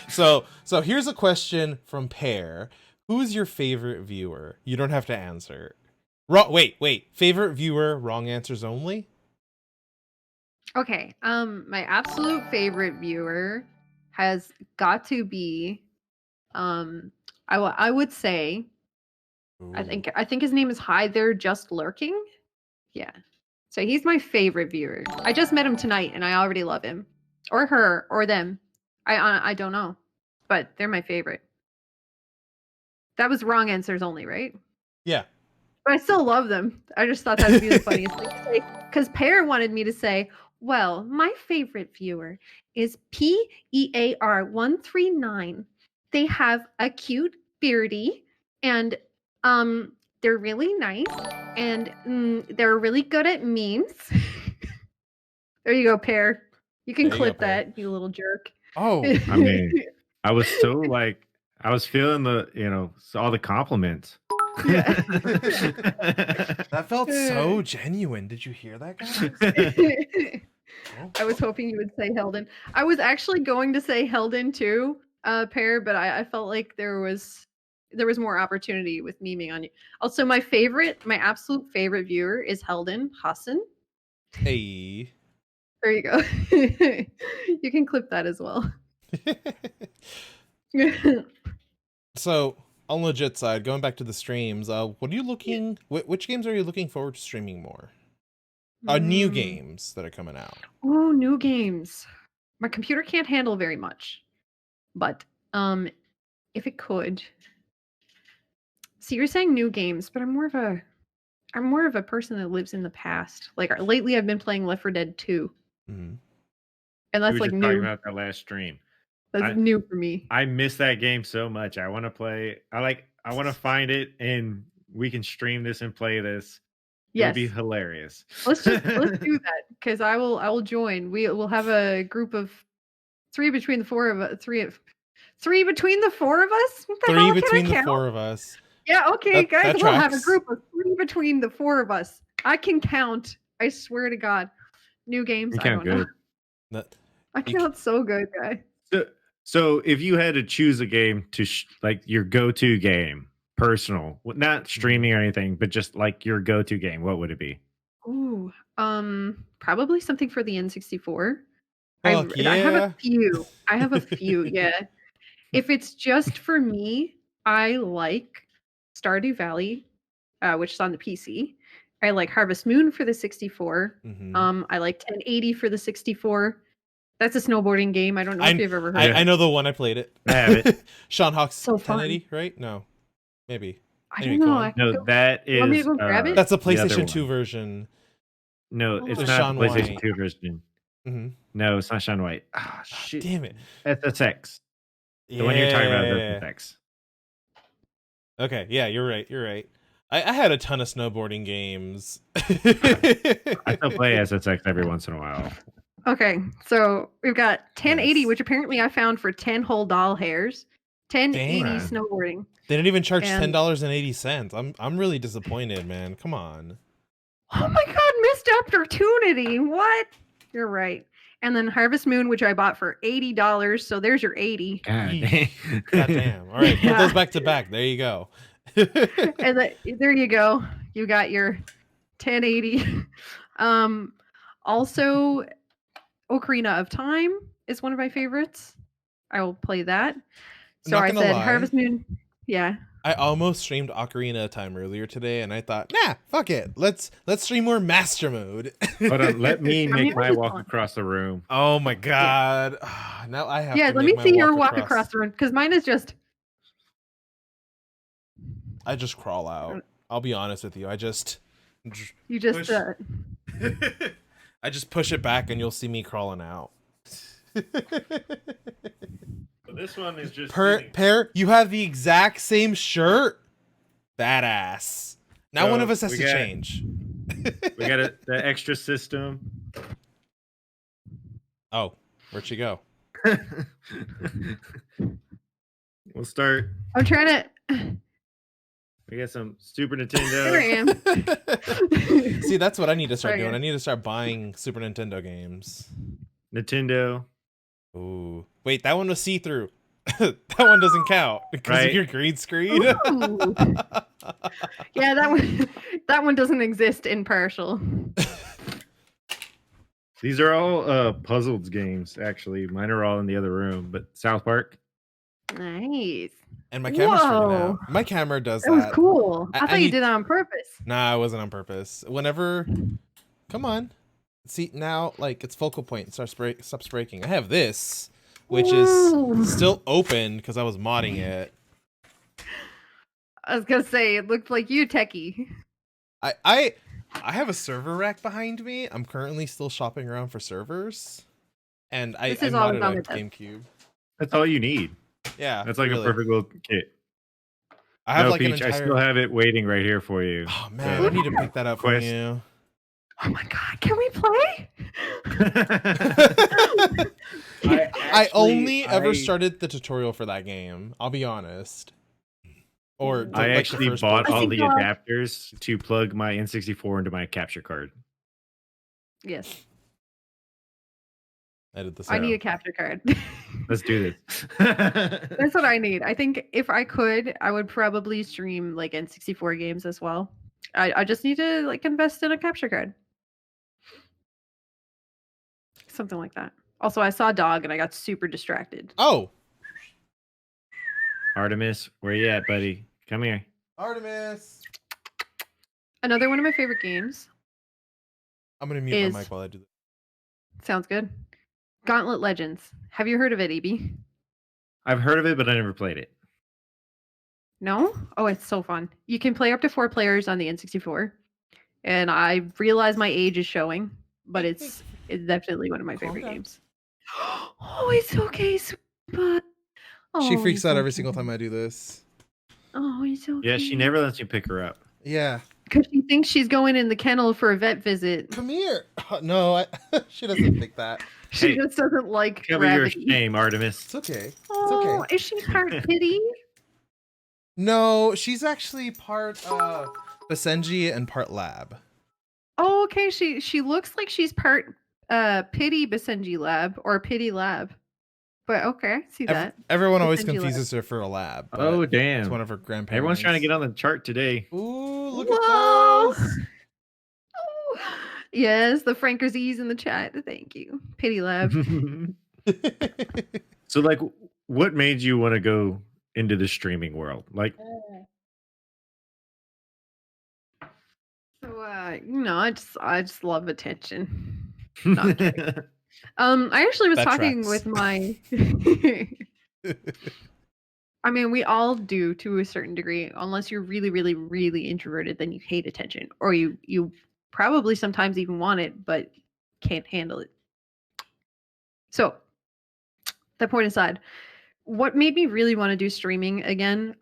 So here's a question from Pear. Who's your favorite viewer? You don't have to answer. Wait. Favorite viewer, wrong answers only? Okay. My absolute favorite viewer has got to be I would say I think his name is Hi There Just Lurking. Yeah. So he's my favorite viewer. I just met him tonight and I already love him. Or her or them. I don't know. But they're my favorite. That was wrong answers only, right? Yeah. But I still love them. I just thought that would be the funniest thing to say. Because Pear wanted me to say, well, my favorite viewer is PEAR139. They have a cute beardy and they're really nice and they're really good at memes. There you go, Pear. You can There you go, clip Pear. that, you little jerk. Oh, I mean, I was so I was feeling all the compliments. Yeah. that felt so genuine. Did you hear that, guys? I was hoping you would say Helden. I was actually going to say Helden too, Pear, but I felt like there was more opportunity with memeing on you. Also, my absolute favorite viewer is Helden Hassan. Hey. There you go. You can clip that as well. So on legit side, going back to the streams, what are you looking? Which games are you looking forward to streaming more? New games that are coming out. Oh, new games. My computer can't handle very much, but if it could. See, you're saying new games, but I'm more of a person that lives in the past. Like lately, I've been playing Left 4 Dead 2, Mhm. and We that's were like just talking new. about that last stream. That's new for me. I miss that game so much. I want to play. I want to find it, and we can stream this and play this. It would Yes, be hilarious. let's do that because I will join. We will have a group of three between the four of us. Three between the four of us. What the Three hell? between Can I the count? four of us. Yeah, okay, guys. that We'll have a tracks. group of three between the four of us. I can count. I swear to God. New games. You I count don't know. good. That- I You count so good, guy. So if you had to choose a game to like your go-to game, personal, not streaming or anything, but just like your go-to game, what would it be? Ooh, probably something for the N64. I Fuck have yeah. a few. I have a few. Yeah. If it's just for me, I like Stardew Valley, which is on the PC. I like Harvest Moon for the 64. Mhm. I like 1080 for the 64. That's a snowboarding game. I don't know if you've ever heard of it. I know the one. I played it. I have it. Sean Hawk's So fun. 1080, right? No, maybe. I Anyway, don't go know. on. I can No, go- that You want me to is. go grab it? That's a the other PlayStation 2 one. version. No, Oh. it's There's not Shaun the PlayStation White. 2 version. Hmm No, it's not Shaun White. Ah, shit. Damn it. SSX. The one you're talking about is Yeah. SSX. Okay, yeah, you're right. You're right. I had a ton of snowboarding games. I still play SSX every once in a while. Okay, so we've got 1080, Nice. which apparently I found for 10 whole doll hairs. 1080 Damn. snowboarding. They didn't even charge And- $10.80. I'm really disappointed, man. Come on. Oh my god, missed opportunity. What? You're right. And then Harvest Moon, which I bought for $80. So there's your 80. God, Yeesh. God damn. All right, put Yeah. those back to back. There you go. And there you go. You got your 1080. Also, Ocarina of Time is one of my favorites. I will play that. So Not I gonna said lie. Harvest Moon. Yeah. I almost streamed Ocarina of Time earlier today, and I thought, nah, fuck it. Let's stream more Master Mode. Hold on, let me mean, make my it's walk fun. across the room. Oh my god. Now I have Yeah, to let make me my see your walk across the room because mine is just. I just crawl out. I'll be honest with you. I just You just. Push. I just push it back and you'll see me crawling out. This one is just Pear, you have the exact same shirt. Badass. Now So, one of us has we to got- change. we got the extra system. Oh, where'd she go? We'll start. I'm trying to. We got some Super There I Nintendo, am. See, that's what I need to start Sorry, doing. yeah. I need to start buying Super Nintendo games. Nintendo. Ooh. Wait, that one was see-through. That one doesn't count because of Right. your green screen. Ooh. Yeah, that one doesn't exist in partial. These are all puzzles games. Actually, mine are all in the other room. But South Park. Nice. And my camera's freaking Whoa. out. My camera does That was that. cool. I I thought you need- did that on purpose. Nah, it wasn't on purpose. Whenever, come on, see now, like its focal point stops breaking. I have this, which Ooh. is still open because I was modding it. I was gonna say it looked like you, techie. I have a server rack behind me. I'm currently still shopping around for servers, and I This is all modded done a with them. GameCube. That's all you need. Yeah, That's like really. a perfect little kit. I have No, like Peach, an I still entire. have it waiting right here for you. Oh man, I need to pick that up from Quest. you. Oh my god, can we play? I only ever started the tutorial for that game. I'll be honest. Or I like, actually the first bought portion. all the God. adapters to plug my N64 into my capture card. Yes, I did the I same. need a capture card. Let's do this. That's what I need. I think if I could, I would probably stream like N64 games as well. I just need to like invest in a capture card. Something like that. Also, I saw a dog and I got super distracted. Oh, Artemis, where you at, buddy? Come here. Artemis. Another one of my favorite games I'm gonna mute my mic while I do this. sounds good. Gauntlet Legends. Have you heard of it, EB? I've heard of it, but I never played it. No? Oh, it's so fun. You can play up to 4 players on the N64. And I realize my age is showing, but it's definitely one of my favorite games. Oh, it's okay, sweetheart. She Oh, freaks it's out every okay. single time I do this. Oh, it's okay. Yeah, she never lets me pick her up. Yeah. Because she thinks she's going in the kennel for a vet visit. Come here. No, she doesn't think that. She Hey, just doesn't like Cover your gravity. shame, Artemis. It's okay. It's Oh, okay. is she part kitty? No, she's actually part Basenji and part lab. Oh, okay. She looks like she's part pity Basenji lab or pity lab. But okay, I see that. Everyone always Basenji lab. confuses her for a lab. but Oh, It's damn. one of her grandparents. Everyone's trying to get on the chart today. Ooh, look Whoa. at those. Oh, yes, the Frankerzies in the chat. Thank you. Pity lab. So, like, what made you want to go into the streaming world? Like, So I just love attention. Not I actually was That talking tracks. with my I mean, we all do to a certain degree, unless you're really, really, really introverted, then you hate attention. Or you probably sometimes even want it, but can't handle it. So that point aside, what made me really want to do streaming again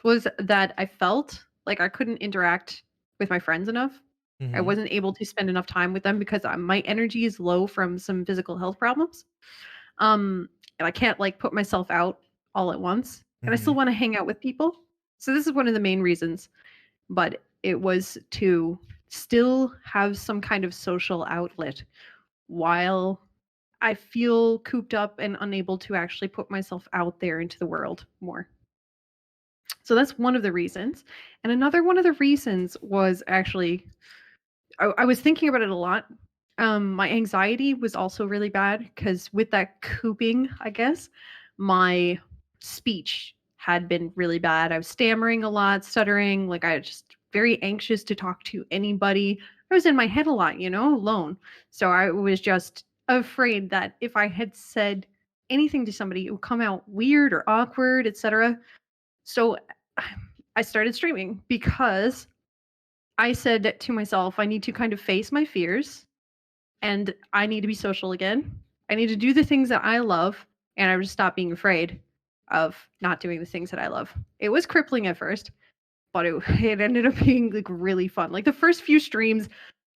was that I felt like I couldn't interact with my friends enough. I Mhm. wasn't able to spend enough time with them because my energy is low from some physical health problems. And I can't like put myself out all at once. And I still want to hang out with people. So this is one of the main reasons. But it was to still have some kind of social outlet while I feel cooped up and unable to actually put myself out there into the world more. So that's one of the reasons. And another one of the reasons was actually I was thinking about it a lot. My anxiety was also really bad because with that cooping, I guess, my speech had been really bad. I was stammering a lot, stuttering, like I was just very anxious to talk to anybody. I was in my head a lot, alone. So I was just afraid that if I had said anything to somebody, it would come out weird or awkward, etc. So I started streaming because I said to myself, I need to kind of face my fears and I need to be social again. I need to do the things that I love and I would stop being afraid of not doing the things that I love. It was crippling at first, but it ended up being like really fun. Like the first few streams,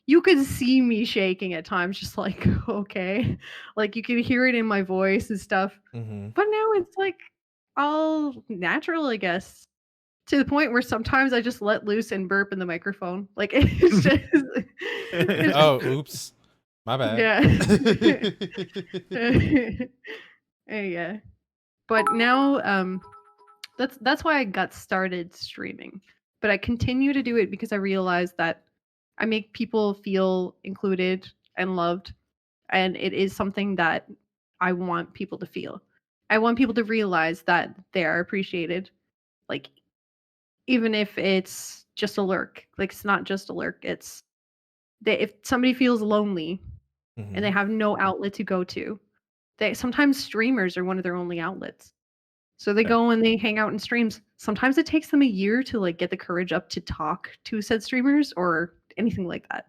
you could see me shaking at times, just like, okay. Like you could hear it in my voice and stuff. Mhm. But now it's like all natural, I guess. To the point where sometimes I just let loose and burp in the microphone. Like it's just Oh, oops. My bad. yeah. But now that's why I got started streaming. But I continue to do it because I realize that I make people feel included and loved, and it is something that I want people to feel. I want people to realize that they are appreciated. Like even if it's just a lurk, like it's not just a lurk, it's if somebody feels lonely and they have no outlet to go to, sometimes streamers are one of their only outlets. So they go and they hang out in streams. Sometimes it takes them a year to like get the courage up to talk to said streamers or anything like that.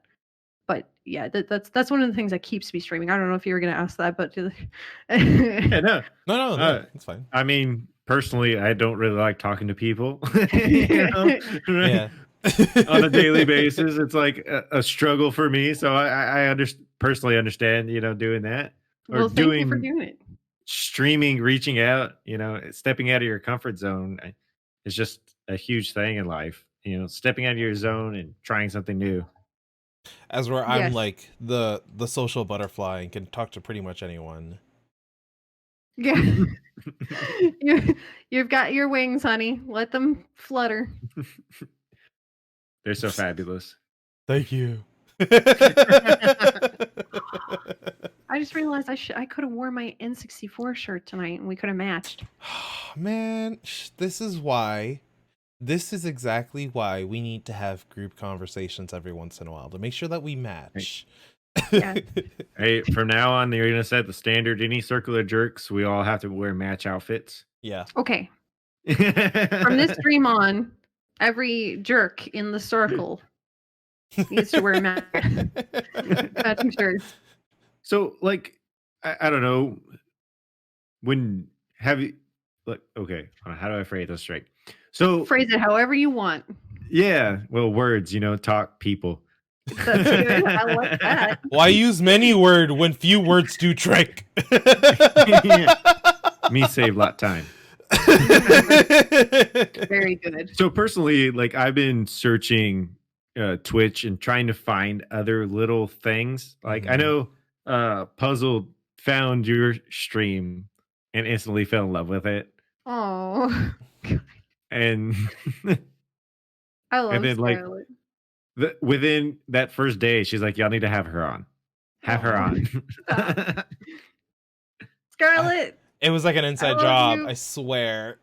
But yeah, that's one of the things that keeps me streaming. I don't know if you were going to ask that, but yeah, no. No, it's fine. I mean, personally, I don't really like talking to people. Yeah. On a daily basis, it's like a struggle for me. So I personally understand, doing that or well, thank you for doing it. Streaming, reaching out, stepping out of your comfort zone is just a huge thing in life. Stepping out of your zone and trying something new. As where I'm Yes. like the social butterfly and can talk to pretty much anyone. Yeah. You've got your wings, honey. Let them flutter. They're so fabulous. Thank you. I just realized I could have worn my N64 shirt tonight and we could have matched. Man, this is why. This is exactly why we need to have group conversations every once in a while to make sure that we match. Yeah. Hey, from now on, they're gonna set the standard. Any circular jerks, we all have to wear match outfits. Yeah. Okay. From this stream on, every jerk in the circle needs to wear matching shirts. So, like, I don't know. When have you? Like, okay, hold on, how do I phrase this straight? So, Phrase it however you want. yeah, well, words, talk people. That's good. I like that. Why use many word when few words do trick? Me save a lot of time. Very good. So personally, like I've been searching Twitch and trying to find other little things. Like I know Puzzle found your stream and instantly fell in love with it. Oh, And I love then, like, Scarlett. within that first day, she's like, "Y'all need to have her on. Have her on." Scarlett. It was like an inside love job, you. I swear.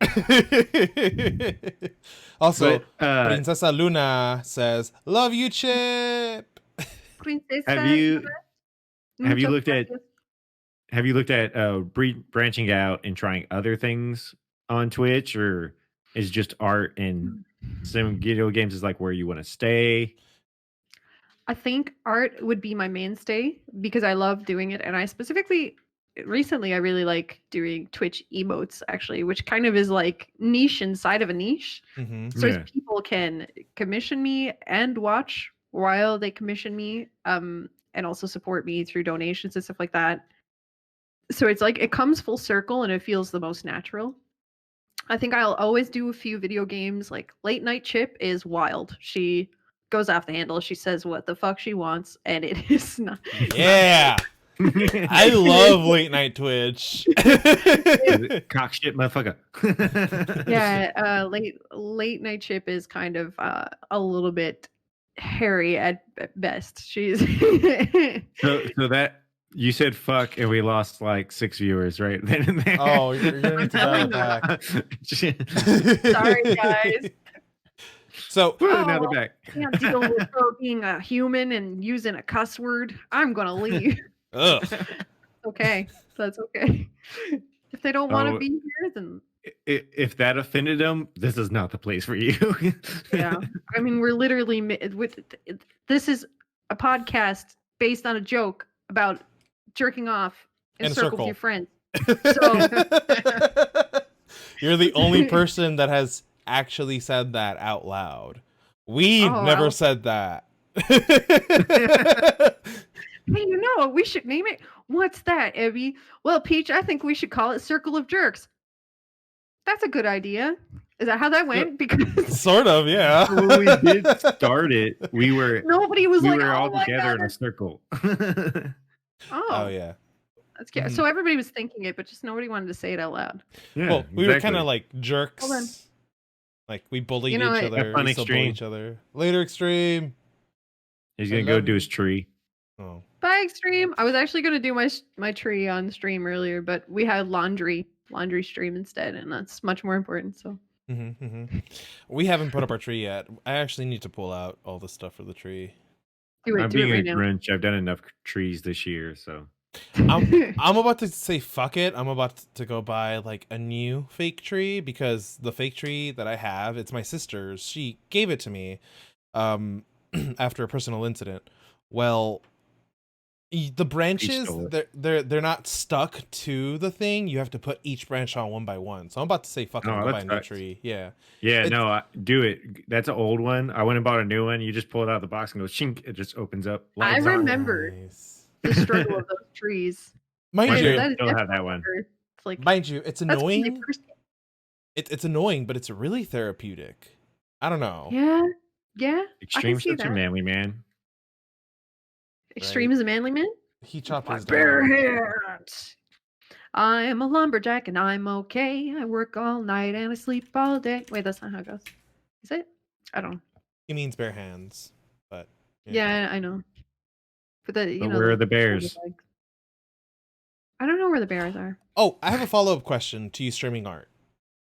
Also, But, Princesa Luna says, "Love you, Chip." Princesa. have you Muchas looked at gracias. have you looked at branching out and trying other things on Twitch, or is just art and some video games is like where you want to stay? I think art would be my mainstay because I love doing it, and I specifically recently I really like doing Twitch emotes actually, which kind of is like niche inside of a niche. Mm-hmm. So Yeah. people can commission me and watch while they commission me, and also support me through donations and stuff like that. So it's like it comes full circle and it feels the most natural. I think I'll always do a few video games. Like Late Night Chip is wild. She goes off the handle. She says what the fuck she wants, and it is not. Yeah. I love late night Twitch. Cock shit, motherfucker. Yeah, late night Chip is kind of a little bit hairy at best. She's So that you said fuck and we lost like 6 viewers right then and there. Oh, you're gonna need to dial it back. sorry, guys. So Now they're back. Can't deal with her being a human and using a cuss word. I'm gonna leave. ugh. Okay, that's okay. If they don't want to Oh. be here, then If that offended them, this is not the place for you. yeah. I mean, we're literally this is a podcast based on a joke about jerking off in a circle with your friends. So You're the only person that has actually said that out loud. We've Oh, never wow. said that. hey, you know what? We should name it. What's that, Evie? Well, Peach, I think we should call it Circle of Jerks. That's a good idea. Is that how that went? Because Sort of, yeah. When we did start it, we were nobody was like, all "Oh my together god!" in a circle. Oh yeah. That's cute. Mhm. So everybody was thinking it, but just nobody wanted to say it out loud. Yeah, Well, we were exactly. kind of like jerks. Hold on. Like we bullied You know each what? other. Have fun, We still bully Extreme. each other. Later, Extreme. He's I gonna go love do you. his tree. Oh. Bye, Extreme. I was actually going to do my tree on stream earlier, but we had laundry stream instead, and that's much more important. So We haven't put up our tree yet. I actually need to pull out all the stuff for the tree. do I'm it being right a now. Grinch. I've done enough trees this year, so I'm about to say fuck it. I'm about to go buy like a new fake tree because the fake tree that I have, it's my sister's. She gave it to me after a personal incident. Well, the branches stole it. they're not stuck to the thing. You have to put each branch on one by one. So I'm about to say fuck it and Oh, go that's buy a new nice. tree. Yeah. yeah, It's- no, do it. That's an old one. I went and bought a new one. You just pull it out of the box and go shink. It just opens up. I Lights on. remember Nice. the struggle of those trees. Mind My you, parents that is still have that definitely one. hard. It's like mind you, it's that's when they annoying. first- It's annoying, but it's really therapeutic. I don't know. Yeah. Extreme see such a that. manly man. Extreme Right. is a manly man. He chopped My his bare dog. hands. I am a lumberjack and I'm okay. I work all night and I sleep all day. Wait, that's not how it goes. Is it? I don't know. He means bare hands, but Yeah, I know. But the But where are the bears? I don't know where the bears are. Oh, I have a follow-up question to you streaming art.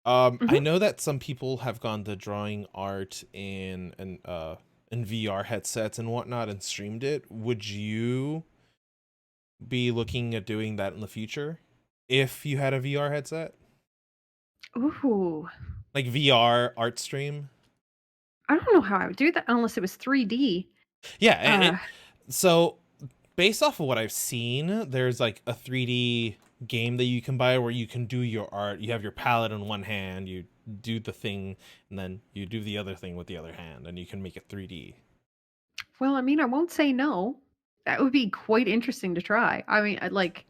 I Mhm. know that some people have gone to drawing art in VR headsets and whatnot and streamed it. Would you be looking at doing that in the future if you had a VR headset? Ooh, Like VR art stream? I don't know how I would do that unless it was 3D. Yeah, Uh, so based off of what I've seen, there's like a 3D game that you can buy where you can do your art. You have your palette in one hand, you do the thing, and then you do the other thing with the other hand, and you can make it 3D. well, I mean, I won't say no. That would be quite interesting to try. I mean, I'd like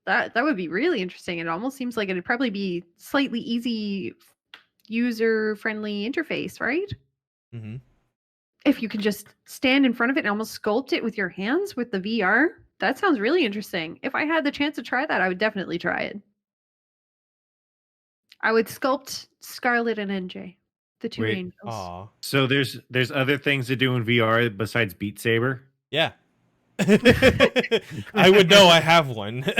that. That would be really interesting. It almost seems like it'd probably be slightly easy, user-friendly interface, right? Mm-hmm. If you could just stand in front of it and almost sculpt it with your hands with the VR, that sounds really interesting. If I had the chance to try that, I would definitely try it. I would sculpt Scarlet and NJ, the two Wait, angels. Aw. so there's other things to do in VR besides Beat Saber? Yeah. I would know I have one. Can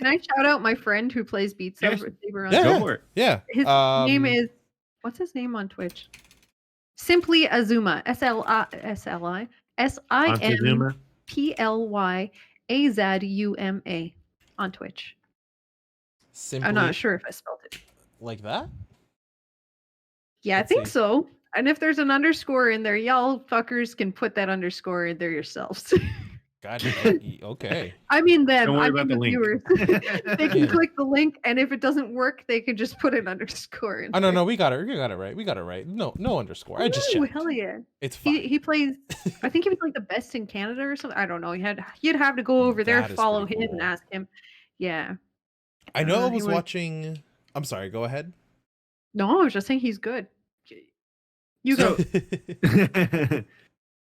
I shout out my friend who plays Beat Yes. Saber on Yeah, Go yeah. for it. Yeah. His name is, what's his name on Twitch? Simply Azuma. Montezuma? SIMPLYAZUMA on Twitch. Simply I'm not sure if I spelled it. like that. Yeah, Let's I think see. so. And if there's an underscore in there, y'all fuckers can put that underscore in there yourselves. God. Okay. I mean them. Don't worry I about mean the link. viewers. They can Yeah. click the link, and if it doesn't work, they can just put an underscore in. Oh no, there. no, we got it. We got it right. We got it right. No, no underscore. I just Ooh, checked. hell yeah. It's fine. He plays. I think he was like the best in Canada or something. I don't know. You'd have to go over there, That is follow pretty him, and cool. ask him. Yeah. I know I He was was- watching. I'm sorry. Go ahead. No, I was just saying he's good. You So- go.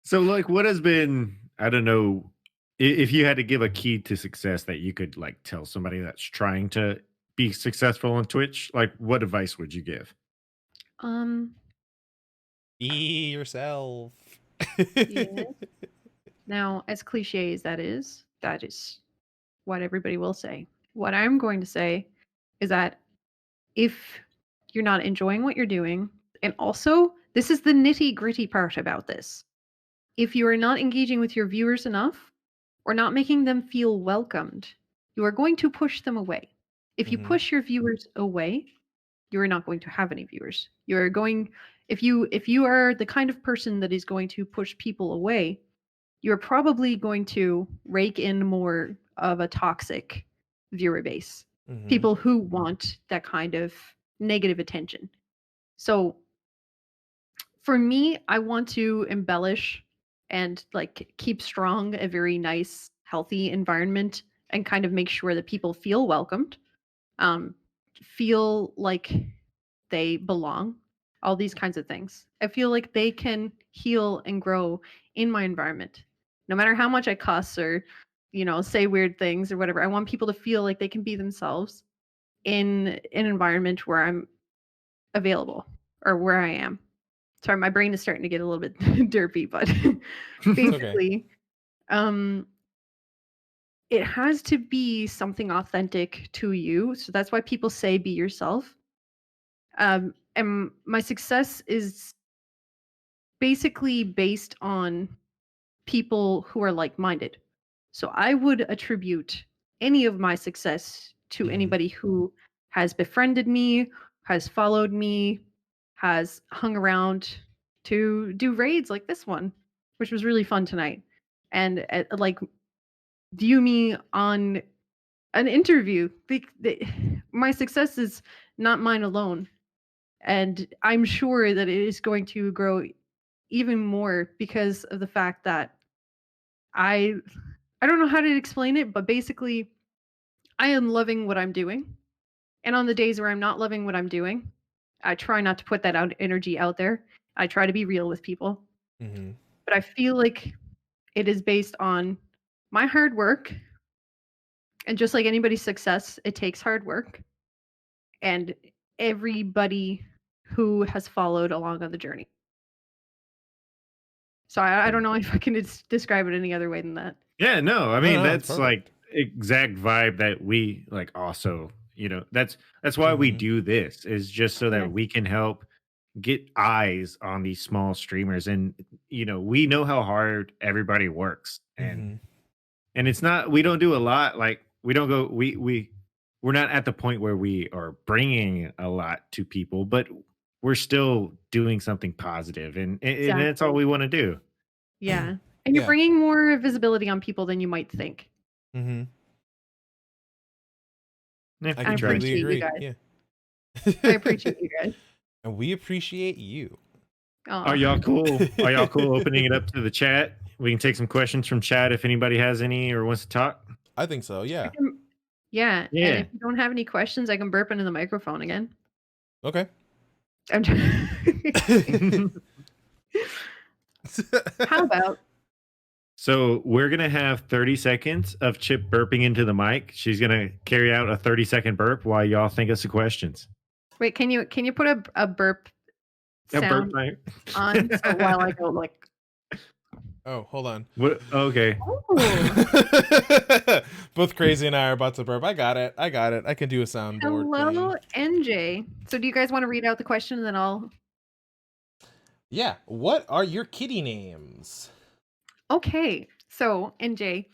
So like what has been, I don't know, if you had to give a key to success that you could like tell somebody that's trying to be successful on Twitch, like what advice would you give? Be yourself. Yes. Now, as cliche as that is what everybody will say. What I'm going to say is that if you're not enjoying what you're doing, and also, this is the nitty gritty part about this. If you are not engaging with your viewers enough or not making them feel welcomed, you are going to push them away. If you Mhm. push your viewers away, you are not going to have any viewers. You're going if you are the kind of person that is going to push people away, you're probably going to rake in more of a toxic viewer base. Mhm. People who want that kind of negative attention. So for me, I want to embellish and like keep strong a very nice, healthy environment and kind of make sure that people feel welcomed, feel like they belong, all these kinds of things. I feel like they can heal and grow in my environment. No matter how much I cuss or, say weird things or whatever, I want people to feel like they can be themselves in an environment where I'm available or where I am. Sorry, my brain is starting to get a little bit derpy, but basically, it has to be something authentic to you. So that's why people say be yourself. And my success is basically based on people who are like-minded. So I would attribute any of my success to Mhm. anybody who has befriended me, has followed me, has hung around to do raids like this one, which was really fun tonight. And like view me on an interview. My success is not mine alone. And I'm sure that it is going to grow even more because of the fact that I don't know how to explain it, but basically I am loving what I'm doing. And on the days where I'm not loving what I'm doing, I try not to put that energy out there. I try to be real with people. Mhm. But I feel like it is based on my hard work. And just like anybody's success, it takes hard work. And everybody who has followed along on the journey. So I don't know if I can describe it any other way than that. Yeah, no, I No, mean no, it's that's like perfect. exact vibe that we like also, that's why we Mhm. do this, is just so Yeah. that we can help get eyes on these small streamers. And we know how hard everybody works, and Mhm. it's not, we don't do a lot, like we don't go we're not at the point where we are bringing a lot to people, but we're still doing something positive, and that's all Exactly. we want to do. Yeah. And you're Yeah. bringing more visibility on people than you might think. Mhm. Yeah, I I we try. completely appreciate you agree. guys. Yeah. I appreciate you guys. And we appreciate you. Are Aw. y'all cool? Are y'all cool opening it up to the chat? We can take some questions from chat if anybody has any or wants to talk. I think so. Yeah. Yeah. And Yeah. if you don't have any questions, I can burp into the microphone again. Okay. I'm How about So we're gonna have 30 seconds of Chip burping into the mic. She's gonna carry out a 30-second burp while y'all think of some questions. wait, can you put a burp A burp sound mic. on so while I go like Oh, hold on. What? Okay. oh Both Crazy and I are about to burp. I got it. I can do a soundboard hello thing. NJ. So do you guys want to read out the question and then I'll Yeah. What are your kitty names? Okay. So NJ,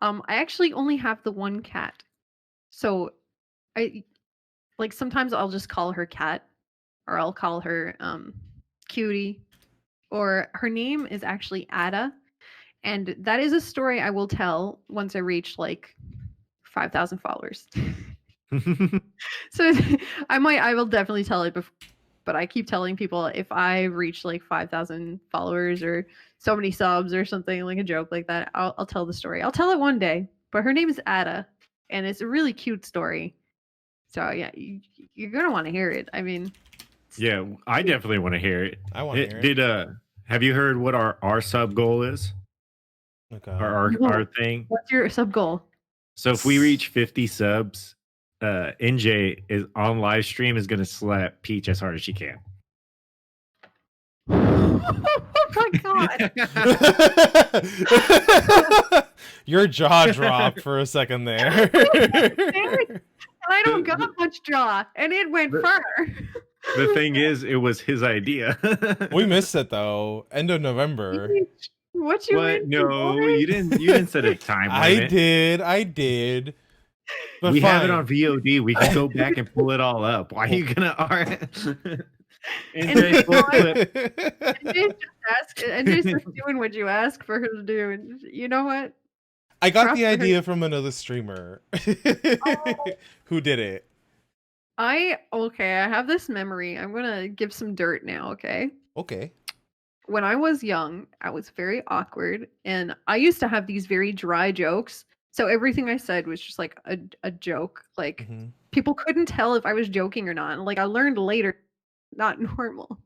I actually only have the one cat. So I like sometimes I'll just call her cat or I'll call her cutie or her name is actually Ada. And that is a story I will tell once I reach like 5,000 followers. So I will definitely tell it before, but I keep telling people if I reach like 5,000 followers or so many subs or something like a joke like that, I'll tell the story. I'll tell it one day, but her name is Ada and it's a really cute story. So yeah, you're going to want to hear it. I mean, Yeah, I definitely want to hear it. I want to hear it. Have you heard what our sub goal is? Okay. Our thing. What's your sub goal? So if we reach 50 subs, NJ is on live stream is gonna slap Peach as hard as she can. Oh my god. Your jaw dropped for a second there. And I don't got much jaw, and it went far. The thing is, it was his idea. We missed it though. End of November. What you What? mean? No, you didn't set a time limit. I did. But we have it fine. on VOD. We can go back and pull it all up. Why are you gonna? NJ, full clip. NJ's just doing what you ask for her to do. And you know what? I got Props the to her. idea from another streamer who did it. I have this memory. I'm gonna give some dirt now, okay? Okay. When I was young, I was very awkward, and I used to have these very dry jokes. So everything I said was just like a joke. Like Mhm. people couldn't tell if I was joking or not. And like I learned later, not normal.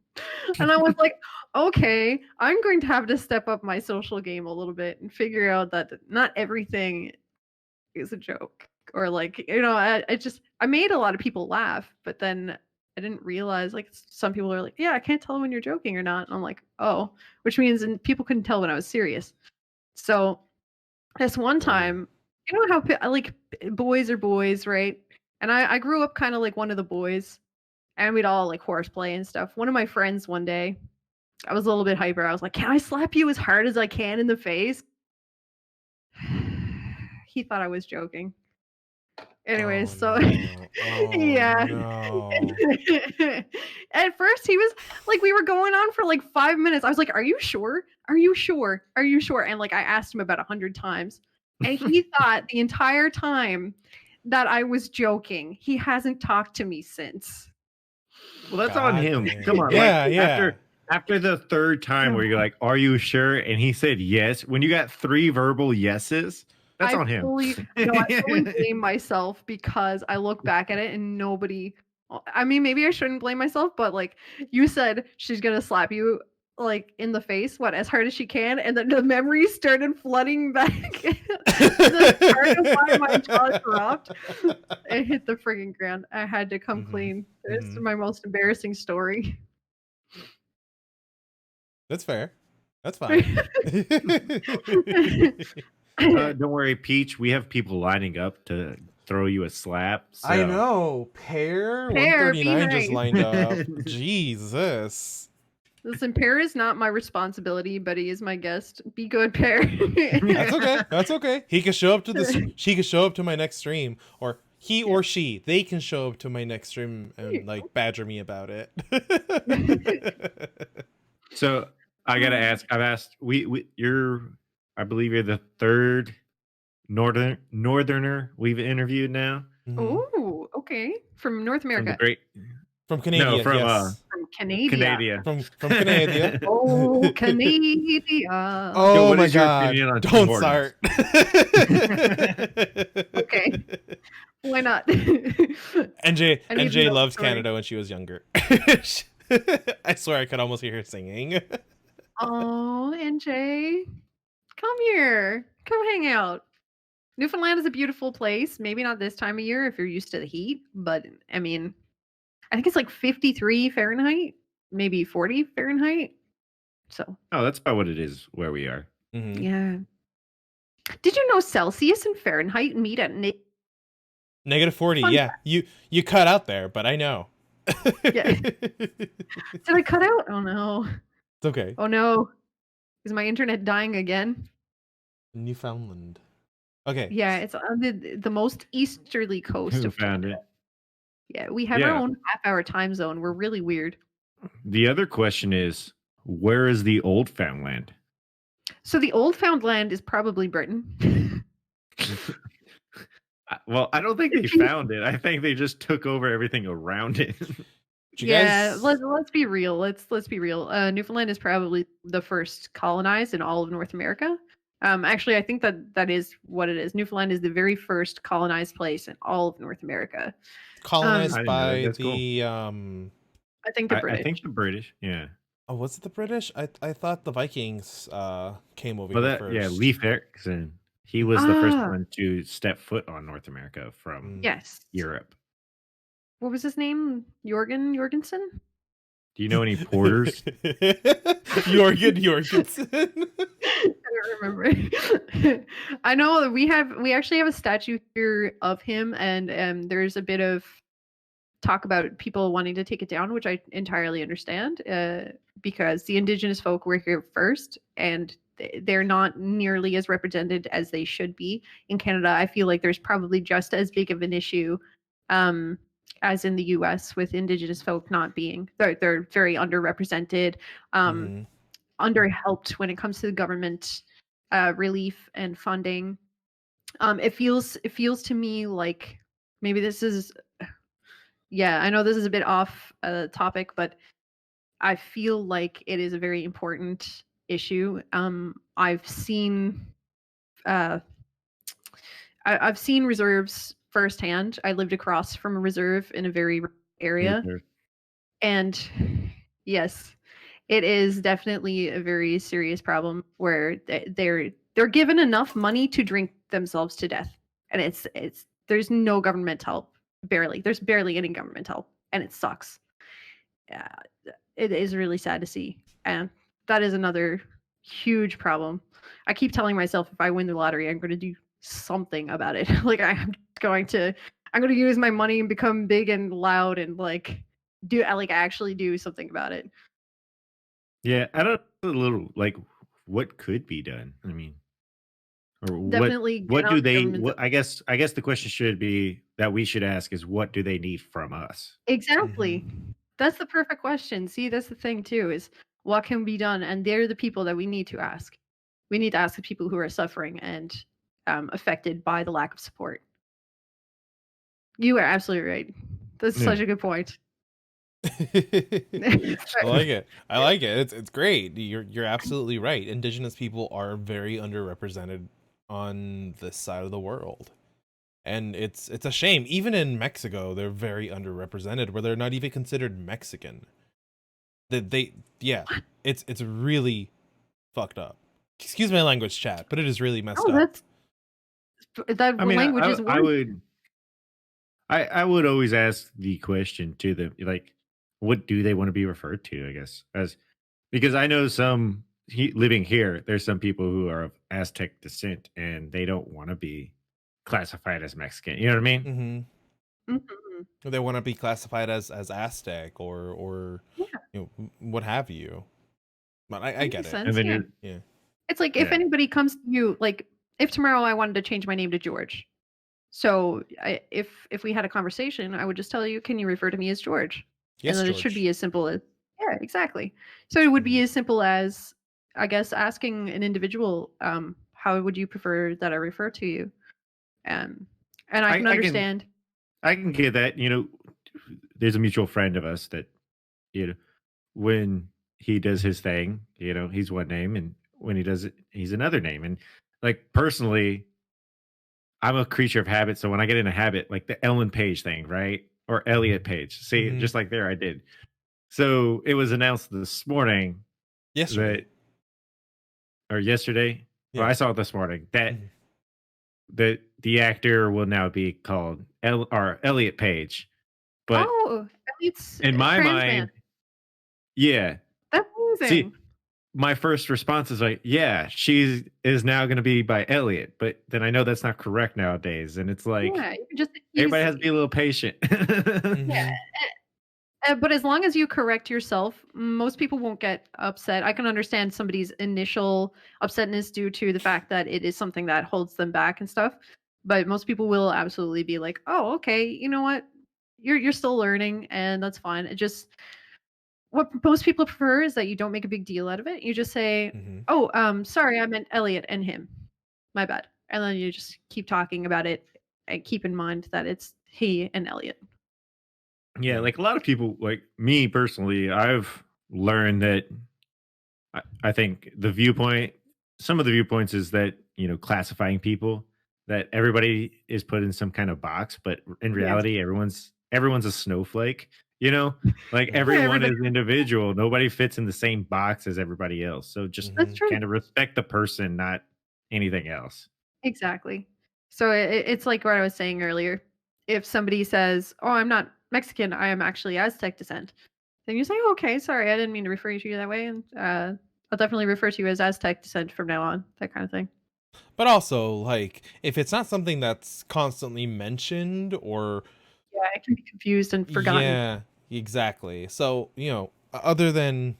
And I was like, okay, I'm going to have to step up my social game a little bit and figure out that not everything is a joke. Or like, I made a lot of people laugh, but then I didn't realize like some people are like, yeah, I can't tell when you're joking or not. And I'm like, oh, which means and people couldn't tell when I was serious. So this one time, you know how like boys are boys, right? And I grew up kind of like one of the boys, and we'd all like horseplay and stuff. One of my friends one day, I was a little bit hyper. I was like, "Can I slap you as hard as I can in the face?" He thought I was joking. Anyways, Oh, so no. Oh, yeah. no. At first, he was like, we were going on for like 5 minutes. I was like, "Are you sure? Are you sure? Are you sure?" And like, I asked him about 100 times, and he thought the entire time that I was joking. He hasn't talked to me since. Well, that's on God him. dang. Come on. Yeah, like, yeah. After the third time where you're like, "Are you sure?" and he said yes. When you got 3 verbal yeses, that's on him. I fully blame myself because I look back at it and nobody. I mean, maybe I shouldn't blame myself, but like you said, she's gonna slap you like in the face, what, as hard as she can, and then the memories started flooding back. The part of why my jaw dropped. It hit the frigging ground. I had to come Mhm, clean. This is mhm. my most embarrassing story. That's fair. That's fine. Don't worry, Peach. We have people lining up to throw you a slap. So. I know. Pear Pear, be 139 just nice. lined up. Jesus. Listen, Pear is not my responsibility, but he is my guest. Be good, Pear. That's okay. That's okay. He can show up to this. She can show up to my next stream, or he or she, they can show up to my next stream and like badger me about it. So I gotta ask. I've asked. You're. I believe you're the third northerner we've interviewed now. Mhm. Oh, okay. From North From the America. great From Canada, from, yes. From Canada. Canada. From Canada. Oh, Canada. Oh what my is your god! opinion on Tim Don't Hortons? start. Okay. Why not? NJ I need to NJ know the loves story. Canada when she was younger. I swear I could almost hear her singing. Oh, NJ. Come here. Come hang out. Newfoundland is a beautiful place. Maybe not this time of year if you're used to the heat, but I mean, I think it's like 53 Fahrenheit, maybe 40 Fahrenheit. So, Oh, that's about what it is where we are. Mhm. yeah. Did you know Celsius and Fahrenheit meet at Negative 40. Fun Yeah, you cut out there, but I know. Yeah. Did I cut out? Oh no. It's okay. Oh no. Is my internet dying again? Newfoundland. Okay. Yeah, it's on the most easterly coast Who of found Canada. it? Yeah, we have our Yeah. own half-hour time zone. We're really weird. The other question is, where is the old Foundland? So the old found land is probably Britain. Well, I don't think they found it. I think they just took over everything around it. Did you Yeah, guys- let's be real. Let's be real. Newfoundland is probably the first colonized in all of North America. Actually, I think that is what it is. Newfoundland is the very first colonized place in all of North America. colonized I didn't know that. by That's cool. the I think the I British. think the British. Yeah. oh, was it the British? I thought the Vikings came over Well, here that first. yeah, Leif Erikson. He was the first Ah. one to step foot on North America from Yes. Europe. What was his name? Jorgensen? Do you know any porters? Jorgensen. I don't remember. I know that we actually have a statue here of him, and there's a bit of talk about people wanting to take it down, which I entirely understand, because the indigenous folk were here first, and they're not nearly as represented as they should be in Canada. I feel like there's probably just as big of an issue as in the US with indigenous folk not being. They're very underrepresented. Mhm. Underhelped when it comes to the government relief and funding. It feels to me like maybe this is, yeah, I know this is a bit off topic, but I feel like it is a very important issue. I've seen I've seen reserves firsthand. I lived across from a reserve in a very area, and yes, it is definitely a very serious problem where they're given enough money to drink themselves to death, and it's there's no government help. There's barely any government help, and it sucks. Yeah, it is really sad to see, and that is another huge problem. I keep telling myself if I win the lottery, I'm going to do something about it. Like I'm going to use my money and become big and loud and actually do something about it. Yeah, I don't know a little like what could be done. I mean, or Definitely what get do on they? government- What I guess the question should be that we should ask is what do they need from us? Exactly. That's the perfect question. See, that's the thing too, is what can be done? And they're the people that we need to ask. We need to ask the people who are suffering and affected by the lack of support. You are absolutely right. That's Yeah. such a good point. I like it. I like it. It's great. You're absolutely right. Indigenous people are very underrepresented on this side of the world. And it's a shame. Even in Mexico, they're very underrepresented where they're not even considered Mexican. It's really fucked up. Excuse my language, chat, but it is really messed Oh, up. that I mean, language is I worse. would always ask the question to them, like, what do they want to be referred to? I guess because I know some living here, there's some people who are of Aztec descent and they don't want to be classified as Mexican. You know what I mean? Hmm. Mhm. They want to be classified as Aztec or Yeah, what have you. But I that get makes it. And sense. then Yeah. you're Yeah. It's like if yeah. anybody comes to you, like if tomorrow I wanted to change my name to George. So if we had a conversation, I would just tell you, can you refer to me as George? And Yes, then it should George. be as simple as, yeah, exactly. So it would Mhm. be as simple as, I guess, asking an individual, how would you prefer that I refer to you? Um, and I I, can I can understand. I can get that. There's a mutual friend of us that, you know, when he does his thing, he's one name, and when he does it, he's another name. And like personally, I'm a creature of habit. So when I get in a habit, like the Ellen Page thing, right? Or Elliot Page. See, Mhm. just like there I did. So it was announced this morning Yesterday. that, or yesterday, well, I Yeah. saw it this morning that Mhm. the actor will now be called Elliot Page. But Oh, Elliot's in a my trans man. mind, yeah. That's See, amazing. my first response is like, yeah, she is now going to be by Elliot, but then I know that's not correct nowadays, and it's like Yeah, you can just everybody he's has to be a little patient. yeah. Mhm. But as long as you correct yourself, most people won't get upset. I can understand somebody's initial upsetness due to the fact that it is something that holds them back and stuff. But most people will absolutely be like, "Oh, okay, you know what? You're still learning, and that's fine." It just what most people prefer is that you don't make a big deal out of it. You just say, Mhm. "Oh, sorry, I meant Elliot and him. My bad," and then you just keep talking about it and keep in mind that it's he and Elliot. Yeah, Yeah. like a lot of people, like me personally, I've learned that I think some of the viewpoints is that, classifying people, that everybody is put in some kind of box, but in Yes. reality, everyone's a snowflake, like Yeah. Yeah, everyone everybody. is individual. Nobody fits in the same box as everybody else. So just That's Mhm. true. kind of respect the person, not anything else. Exactly. So it's like what I was saying earlier. If somebody says, "Oh, I'm not Mexican. I am actually Aztec descent," then you say, "Oh, okay, sorry, I didn't mean to refer you to you that way, and I'll definitely refer to you as Aztec descent from now on." That kind of thing. But also, like, if it's not something that's constantly mentioned or Yeah, it can be confused and forgotten. yeah, exactly. So, other than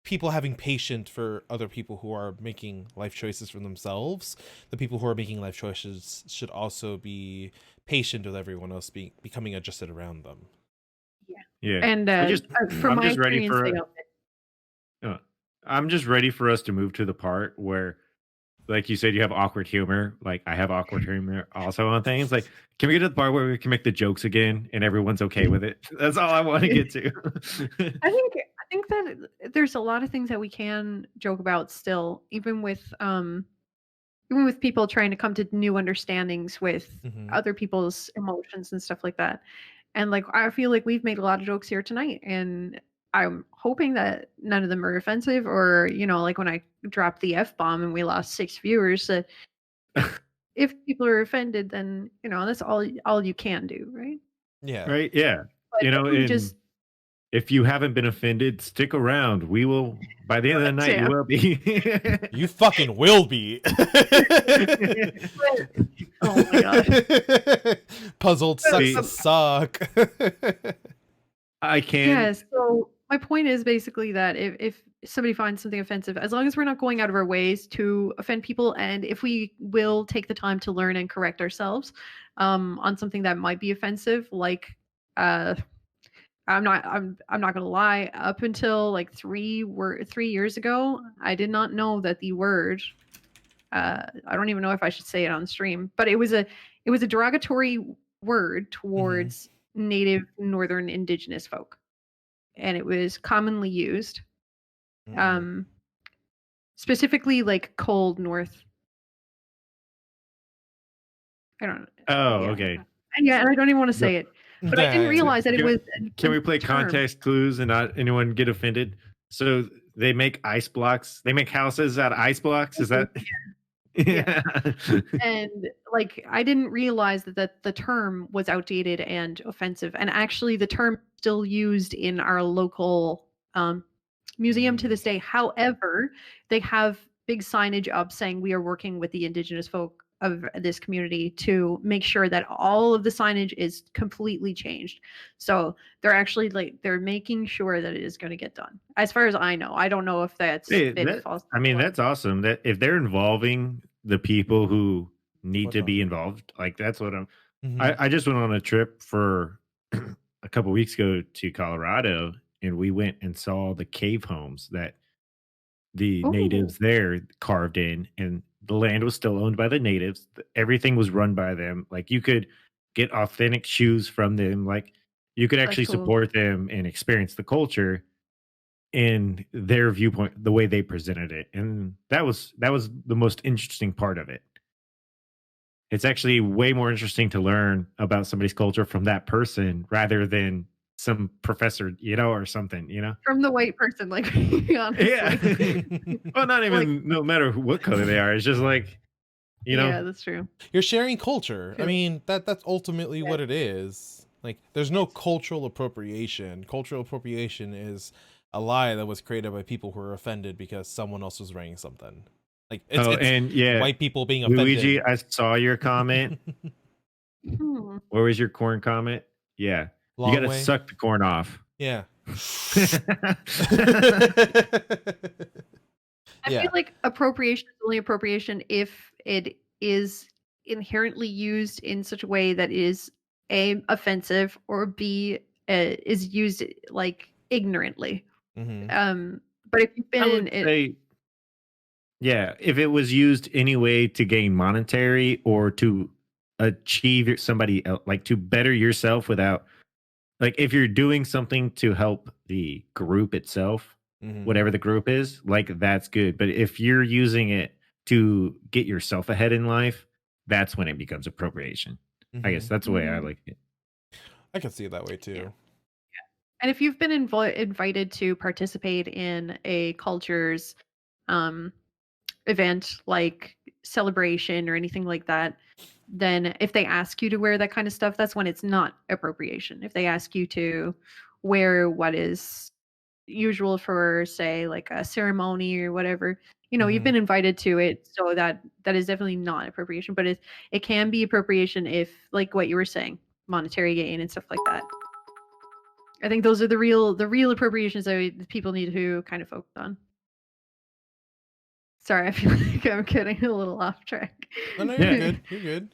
people having patience for other people who are making life choices for themselves, the people who are making life choices should also be patient with everyone else becoming adjusted around them. Yeah, Yeah. and I just from I'm my just ready experience, they for don't. uh, I'm just ready for us to move to the part where, like you said, you have awkward humor. Like I have awkward humor also on things. Like, can we get to the part where we can make the jokes again and everyone's okay with it? That's all I want to get to. I think that there's a lot of things that we can joke about still, even with people trying to come to new understandings with Hmm. other people's emotions and stuff like that. And like I feel like we've made a lot of jokes here tonight, and I'm hoping that none of them are offensive, or like when I dropped the F bomb and we lost 6 viewers, that if people are offended, then that's all you can do, right? Yeah. Right? Yeah. But if we And just if you haven't been offended, stick around. We will, by the end of the night, you Sam, will be. You fucking will be. oh my god. Puzzled sucks to See, suck. I can. Yeah, so my point is basically that if somebody finds something offensive, as long as we're not going out of our ways to offend people, and if we will take the time to learn and correct ourselves on something that might be offensive, like uh, I'm not gonna lie, up until like 3 years ago, I did not know that the word I don't even know if I should say it on stream, but it was a derogatory word Hmm. towards native northern indigenous folk, and it was commonly used, Mm-mm. um, specifically like cold north. I don't. Oh, Yeah, okay. yeah, and I don't even want to No. say it, but I didn't Yeah, yeah. So realize that it can, was can a we play term. context clues and not anyone get offended? So they make ice blocks. They make houses out of ice blocks. Is that? Yeah, Yeah. and like I didn't realize that the term was outdated and offensive, and actually the term is still used in our local museum to this day. However, they have big signage up saying we are working with the indigenous folk of this community to make sure that all of the signage is completely changed. So they're actually like they're making sure that it is going to get done. As far as I know, I don't know if that's Hey, been false. I mean, that's awesome. That if they're involving the people who need What's to on? be involved, like that's what I'm. Mhm. I just went on a trip for a couple weeks ago to Colorado, and we went and saw the cave homes that the Ooh, natives there carved in, and the land was still owned by the natives. Everything was run by them. Like you could get authentic shoes from them. Like you could that's actually cool. support them and experience the culture in their viewpoint, the way they presented it. And that was the most interesting part of it. It's actually way more interesting to learn about somebody's culture from that person rather than some professor, or something. From the white person, like Yeah. honestly. Well, not Like, even no matter what color they are. It's just like, you know, yeah, that's true. You're sharing culture. I True. mean, that's ultimately Yeah. what it is. Like, there's no cultural appropriation. Cultural appropriation is a lie that was created by people who are offended because someone else was wearing something. Like, it's and yeah, white people being offended. Luigi, I saw your comment. Hmm. What was your corn comment? Yeah. Long You got to way. suck the corn off. Yeah. I Yeah. feel like appropriation is only appropriation if it is inherently used in such a way that is A, offensive, or B, is used like ignorantly. hmm But if you've I been would say, yeah, if it was used anyway to gain monetary or to achieve somebody else, like to better yourself without, like if you're doing something to help the group itself, hmm whatever the group is, like that's good. But if you're using it to get yourself ahead in life, that's when it becomes appropriation. I guess hmm that's the way I Mhm. like it. I can see it that way Yeah. too. And if you've been invited to participate in a culture's um, event, like celebration or anything like that, then if they ask you to wear that kind of stuff, that's when it's not appropriation. If they ask you to wear what is usual for, say, like a ceremony or whatever, you've Mhm. been invited to it, so that is definitely not appropriation. But it can be appropriation if, like what you were saying, monetary gain and stuff like that. I think those are the real appropriations that people need to kind of focus on. Sorry, I feel like I'm getting a little off track. No, you're Yeah. good. You're good.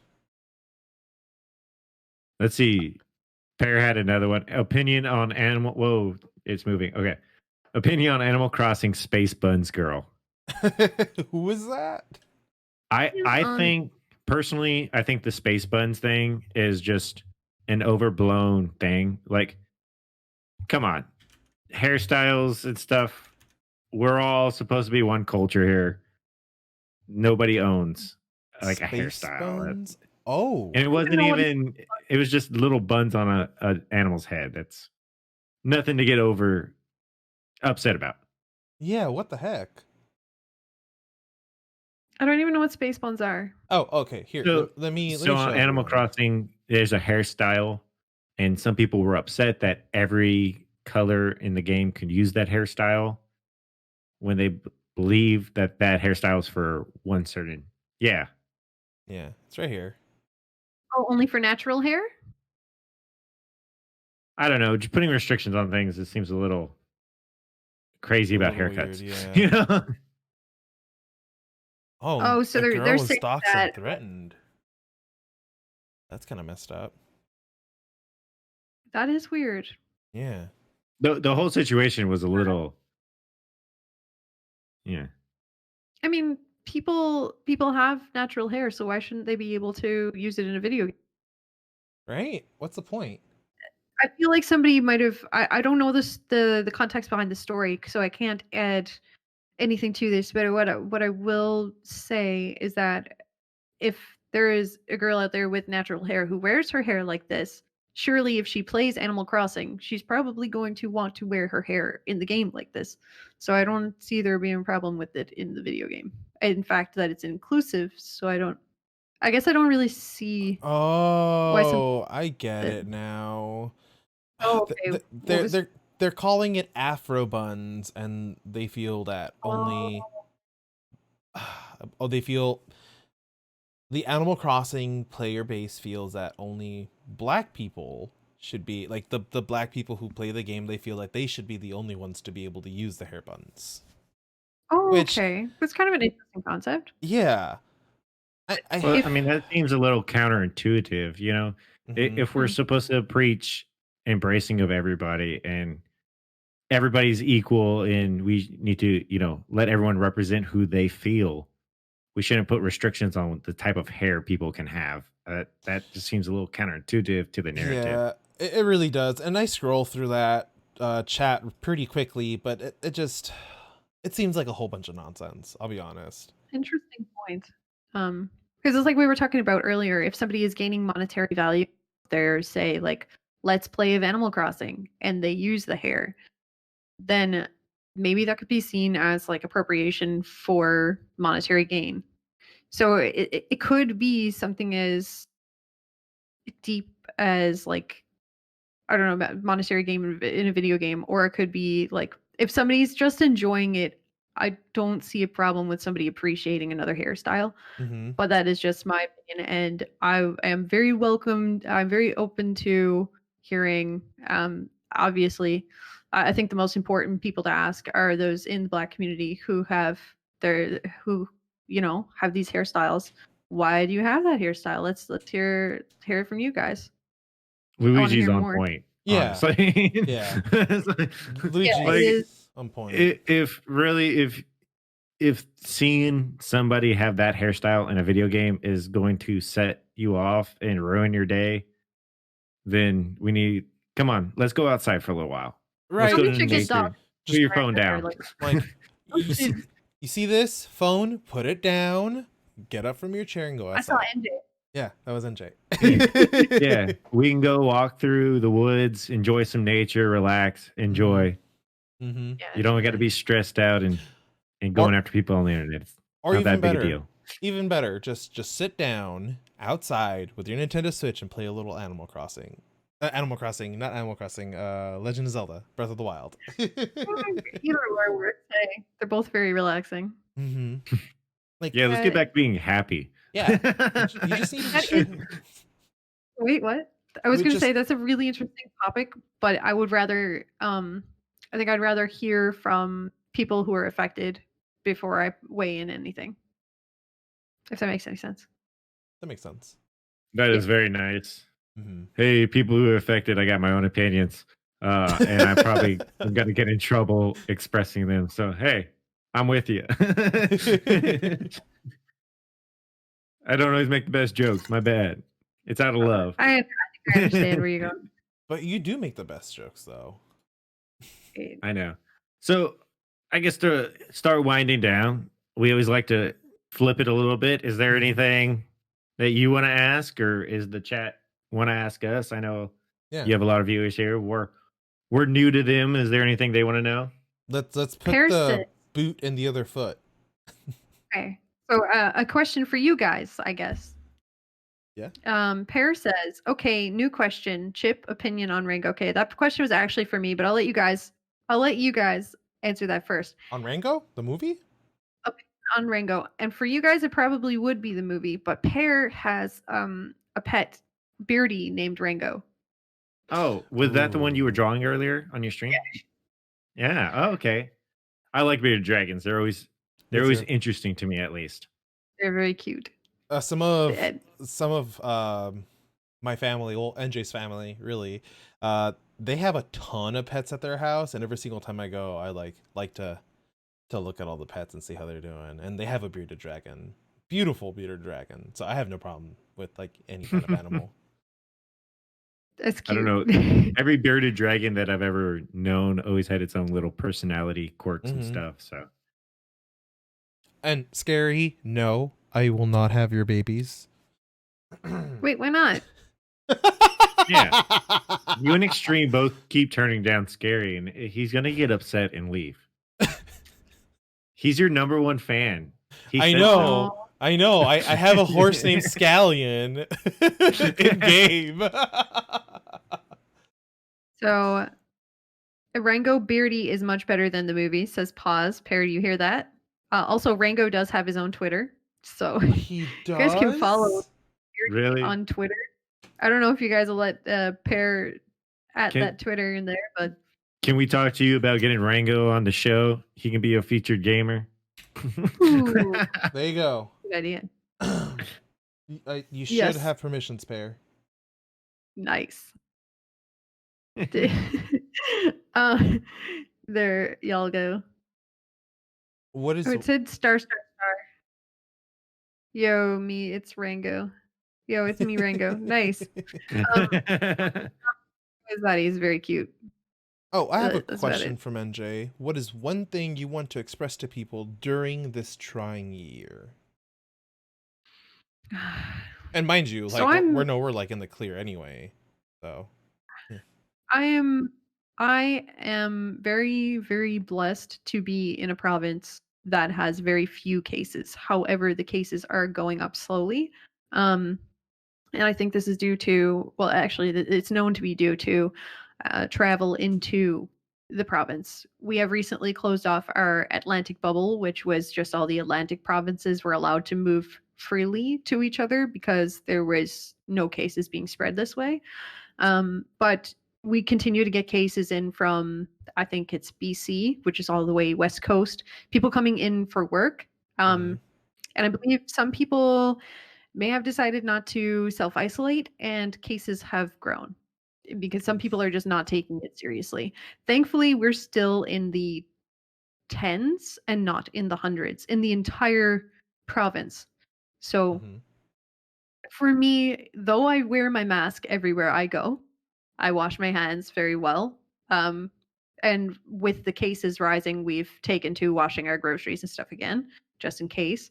Let's see. Pear had another one. Opinion on animal. Whoa, it's moving. Okay. Opinion on Animal Crossing Space Buns Girl. Who is that? I Um, think personally, I think the Space Buns thing is just an overblown thing. Like, come on, hairstyles and stuff. We're all supposed to be one culture here. Nobody owns like a Space hairstyle. buns? Oh. And it I don't even wasn't know what even. It was just little buns on a animal's head. That's nothing to get over upset about. Yeah, what the heck? I don't even know what space buns are. Oh, okay. Here, So, let me so show on Animal everyone. Crossing, there's a hairstyle, and some people were upset that every color in the game could use that hairstyle when they believe that that hairstyle is for one certain. Yeah, Yeah, it's right here. Oh, only for natural hair? I don't know. Just putting restrictions on things, it seems a little crazy A about little weird, haircuts. yeah. You know? Oh, Oh, so a they're girl in saying stocks and that threatened. That's kind of messed up. that is weird. Yeah. The whole situation was a little, yeah. I mean, people have natural hair, so why shouldn't they be able to use it in a video game? Right? What's the point? I feel like somebody might have. I don't know the context behind the story, so I can't add anything to this. But what I will say is that if there is a girl out there with natural hair who wears her hair like this, surely if she plays Animal Crossing, she's probably going to want to wear her hair in the game like this. So I don't see there being a problem with it in the video game. In fact, that it's inclusive. So I guess I don't really see why some. Oh, I get it now. Oh, okay. What They're was? they're calling it Afro buns, and they feel that only they feel the Animal Crossing player base feels that only black people should be like the black people who play the game. They feel like they should be the only ones to be able to use the hair buns. Oh, Which- okay. That's kind of an interesting concept. Yeah, Well, If- I mean, that seems a little counterintuitive, you know? Mhm. If we're Mhm. supposed to preach embracing of everybody and everybody's equal and we need to, you know, let everyone represent who they feel, we shouldn't put restrictions on the type of hair people can have. That just seems a little counterintuitive to the narrative. Yeah, it really does. And I scroll through that chat pretty quickly, but it seems like a whole bunch of nonsense. I'll be honest. Interesting point. Because it's like we were talking about earlier. If somebody is gaining monetary value, they're say like Let's Play of Animal Crossing, and they use the hair, then maybe that could be seen as like appropriation for monetary gain. So it could be something as deep as like I don't know about monetary gain in a video game, or it could be like if somebody's just enjoying it. I don't see a problem with somebody appreciating another hairstyle, Mm-hmm. but that is just my opinion, and I am very welcomed. I'm very open to hearing. Obviously, I think the most important people to ask are those in the Black community who have who have these hairstyles. Why do you have that hairstyle? Let's hear it from you guys. Luigi's hear on more. point. Yeah. Honestly. Yeah. It's like- Luigi it like, is. on point. if really if seeing somebody have that hairstyle in a video game is going to set you off and ruin your day, then come on, let's go outside for a little while. Right. Let's go Somebody to should just nature. stop. Put your Right phone there, down. Like Oh, you see, dude, you see this phone? Put it down. Get up from your chair and go I saw outside. NJ. Yeah, that was NJ. Yeah, we can go walk through the woods, enjoy some nature, relax, enjoy. Mm-hmm. Yeah, You don't got to be stressed out and going Or- after people on the internet. It's Or not even that big better, a deal. even better, just sit down outside with your Nintendo Switch and play a little Animal Crossing. Not Animal Crossing. Legend of Zelda: Breath of the Wild. Either or works. Hey, they're both very relaxing. Mm-hmm. Like Yeah, let's get back to being happy. yeah, you just need to That is- Wait, what? I was We going to just- say that's a really interesting topic, but I would rather, I think I'd rather hear from people who are affected before I weigh in anything. If that makes any sense. that makes sense. That is very nice. Mm-hmm. Hey, people who are affected, I got my own opinions. And I probably am going to get in trouble expressing them. So, hey, I'm with you. I don't always make the best jokes. My bad. It's out of love. I think I understand where you're going. But you do make the best jokes, though. I know. So, I guess to start winding down, we always like to flip it a little bit. Is there anything that you want to ask, or is the chat want to ask us? I know Yeah. you have a lot of viewers here. We're new to them. Is there anything they want to know? Let's put the Parasite. boot in the other foot. Okay. So a question for you guys, I guess. Yeah. Pear says, okay, new question. Chip opinion on Rango. Okay, that question was actually for me, but I'll let you guys answer that first. On Rango, the movie? On Rango. And for you guys, it probably would be the movie, but Pear has a pet, Beardy, named Rango. Oh, was that the one you were Ooh. drawing earlier on your stream? Yeah. Oh, okay. I like bearded dragons. They're always Me too. interesting to me, at least. They're very cute. Some of And- my family, well, NJ's family, really, they have a ton of pets at their house, and every single time I go, I like to look at all the pets and see how they're doing. And they have a bearded dragon, beautiful bearded dragon. So I have no problem with like any kind of animal. It's I cute. don't know. Every bearded dragon that I've ever known always had its own little personality quirks and Mhm. stuff. So And scary, no, I will not have your babies. Wait, why not? Yeah. you and Extreme both keep turning down Scary, and he's gonna get upset and leave. He's your number one fan. He I said know. so. I know. I have a horse named Scallion in game. So Rango Beardy is much better than the movie, says Pause. Perry, you hear that? Also, Rango does have his own Twitter. So He you guys can follow does. Beardy Really? on Twitter. I don't know if you guys will let Pear at Can that Twitter in there, but can we talk to you about getting Rango on the show? He can be a featured gamer. ooh, There you go. good idea. You should Yes. have permission, Spare. Nice. There, y'all go. What is Oh, it said star. Yo, me, it's Rango. Yo, it's me, Rango. Nice. His body is very cute. Oh, I have a That's about question it. from NJ. What is one thing you want to express to people during this trying year? And mind you, So like we're like in the clear anyway. So I am very, very blessed to be in a province that has very few cases. However, the cases are going up slowly. And I think this is due to, well, actually, it's known to be due to travel into the province. We have recently closed off our Atlantic bubble, which was just all the Atlantic provinces were allowed to move freely to each other because there was no cases being spread this way. But we continue to get cases in from, I think it's BC, which is all the way west coast, people coming in for work. And I believe some people may have decided not to self isolate, and cases have grown because some people are just not taking it seriously. Thankfully, we're still in the tens and not in the hundreds in the entire province. So for me, though I wear my mask everywhere I go, I wash my hands very well. And with the cases rising, we've taken to washing our groceries and stuff again, just in case.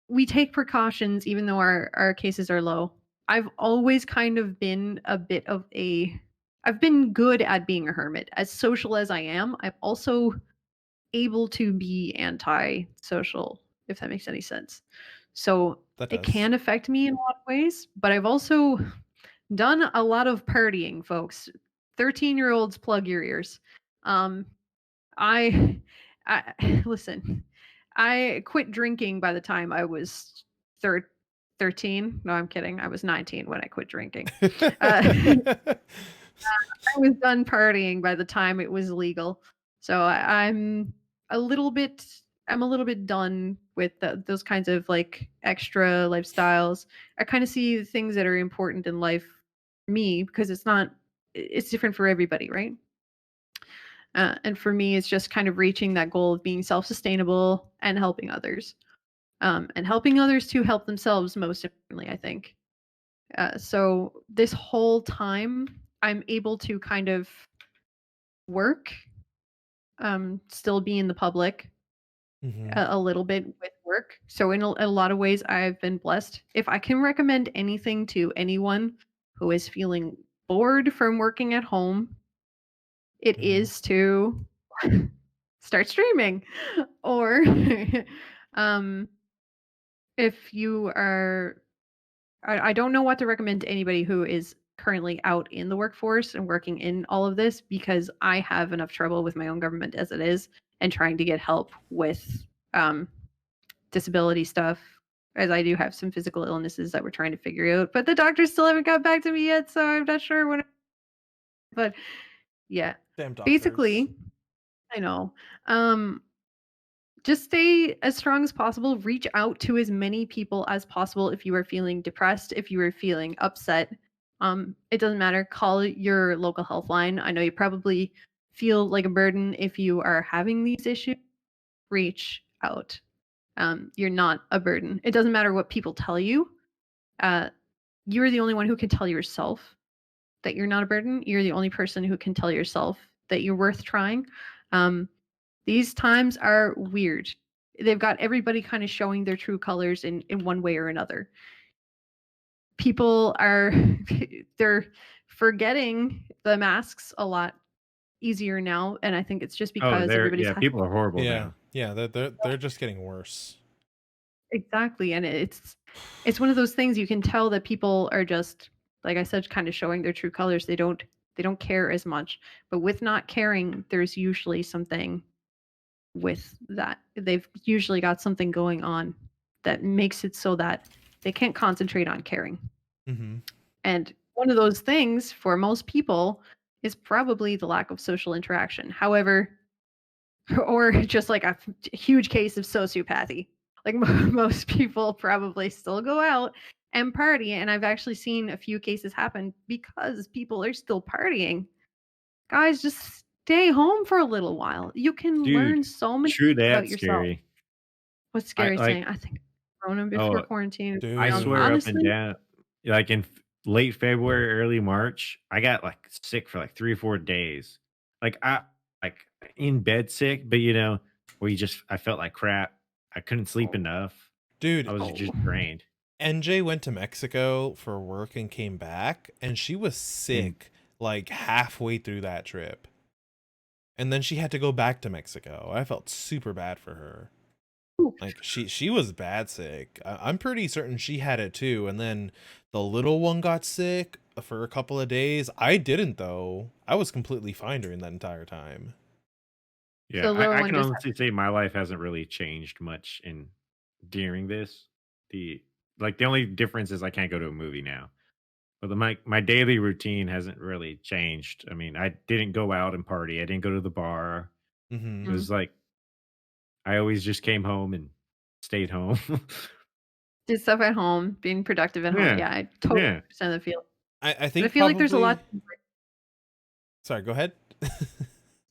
We take precautions even though our cases are low. I've always kind of been a bit of a I've been good at being a hermit. As social as I am, I'm also able to be anti-social, if that makes any sense. So that it does. can affect me in a lot of ways, but I've also done a lot of partying, folks. 13-year-olds, plug your ears. I listen. I quit drinking by the time I was 13. No, I'm kidding. I was 19 when I quit drinking. I was done partying by the time it was legal. So I'm a little bit done with those kinds of like extra lifestyles. I kind of see the things that are important in life for me because it's different for everybody, right? And for me, it's just kind of reaching that goal of being self-sustainable and helping others, and helping others to help themselves most importantly, I think. So this whole time, I'm able to kind of work, still be in the public a little bit with work. So in a lot of ways, I've been blessed. If I can recommend anything to anyone who is feeling bored from working at home, it is to start streaming. Or if you are, I don't know what to recommend to anybody who is currently out in the workforce and working in all of this, because I have enough trouble with my own government as it is and trying to get help with disability stuff, as I do have some physical illnesses that we're trying to figure out, but the doctors still haven't got back to me yet, so I'm not sure when. But yeah, Damn doctors. basically, I know. Just stay as strong as possible. Reach out to as many people as possible if you are feeling depressed, if you are feeling upset. It doesn't matter. Call your local health line. I know you probably feel like a burden if you are having these issues. Reach out. You're not a burden. It doesn't matter what people tell you. You're the only one who can tell yourself that you're not a burden. You're the only person who can tell yourself that you're worth trying. These times are weird. They've got everybody kind of showing their true colors in one way or another. People are they're forgetting the masks a lot easier now, and I think it's just because everybody's people are horrible Yeah, now. yeah, they're just getting worse. Exactly, and it's one of those things you can tell that people are just, like I said, kind of showing their true colors. They don't They don't care as much. But with not caring, there's usually something with that. They've usually got something going on that makes it so that they can't concentrate on caring. Mm-hmm. And one of those things for most people is probably the lack of social interaction. However, or just like a huge case of sociopathy. Like most people probably still go out and party. And I've actually seen a few cases happen because people are still partying. Guys, just stay home for a little while. You can Dude, learn so much true, about that's yourself. scary. What's scary like- saying? I think Corona before Oh, quarantine. Dude. I swear up and honestly, down, like in late February, early March, I got like sick for like 3 or 4 days. Like I like in bed sick, but where I felt like crap. I couldn't sleep enough. Dude, I was just Oh. drained. NJ went to Mexico for work and came back, and she was sick like halfway through that trip. And then she had to go back to Mexico. I felt super bad for her. Ooh. Like she was bad sick. I'm pretty certain she had it too. And then the little one got sick for a couple of days. I didn't though. I was completely fine during that entire time. Yeah, The little I one can just honestly say my life hasn't really changed much during this. The only difference is I can't go to a movie now. But my daily routine hasn't really changed. I mean, I didn't go out and party. I didn't go to the bar. Mm-hmm. It was like I always just came home and stayed home. did stuff at home, being productive at home. Yeah, Yeah, I totally yeah. understand the feel. I But think I feel like there's a lot. Sorry, go ahead.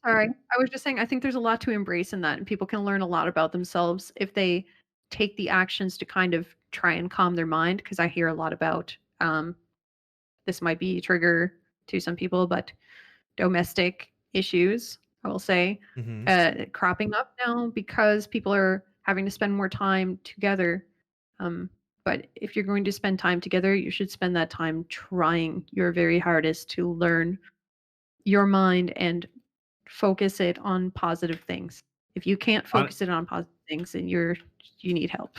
Sorry, I was just saying, I think there's a lot to embrace in that, and people can learn a lot about themselves if they take the actions to kind of try and calm their mind. Because I hear a lot about this might be a trigger to some people, but domestic issues, I will say, Mm-hmm. cropping up now because people are having to spend more time together. But if you're going to spend time together, you should spend that time trying your very hardest to learn your mind and focus it on positive things. If you can't Hon- focus it on positive things, then you need help.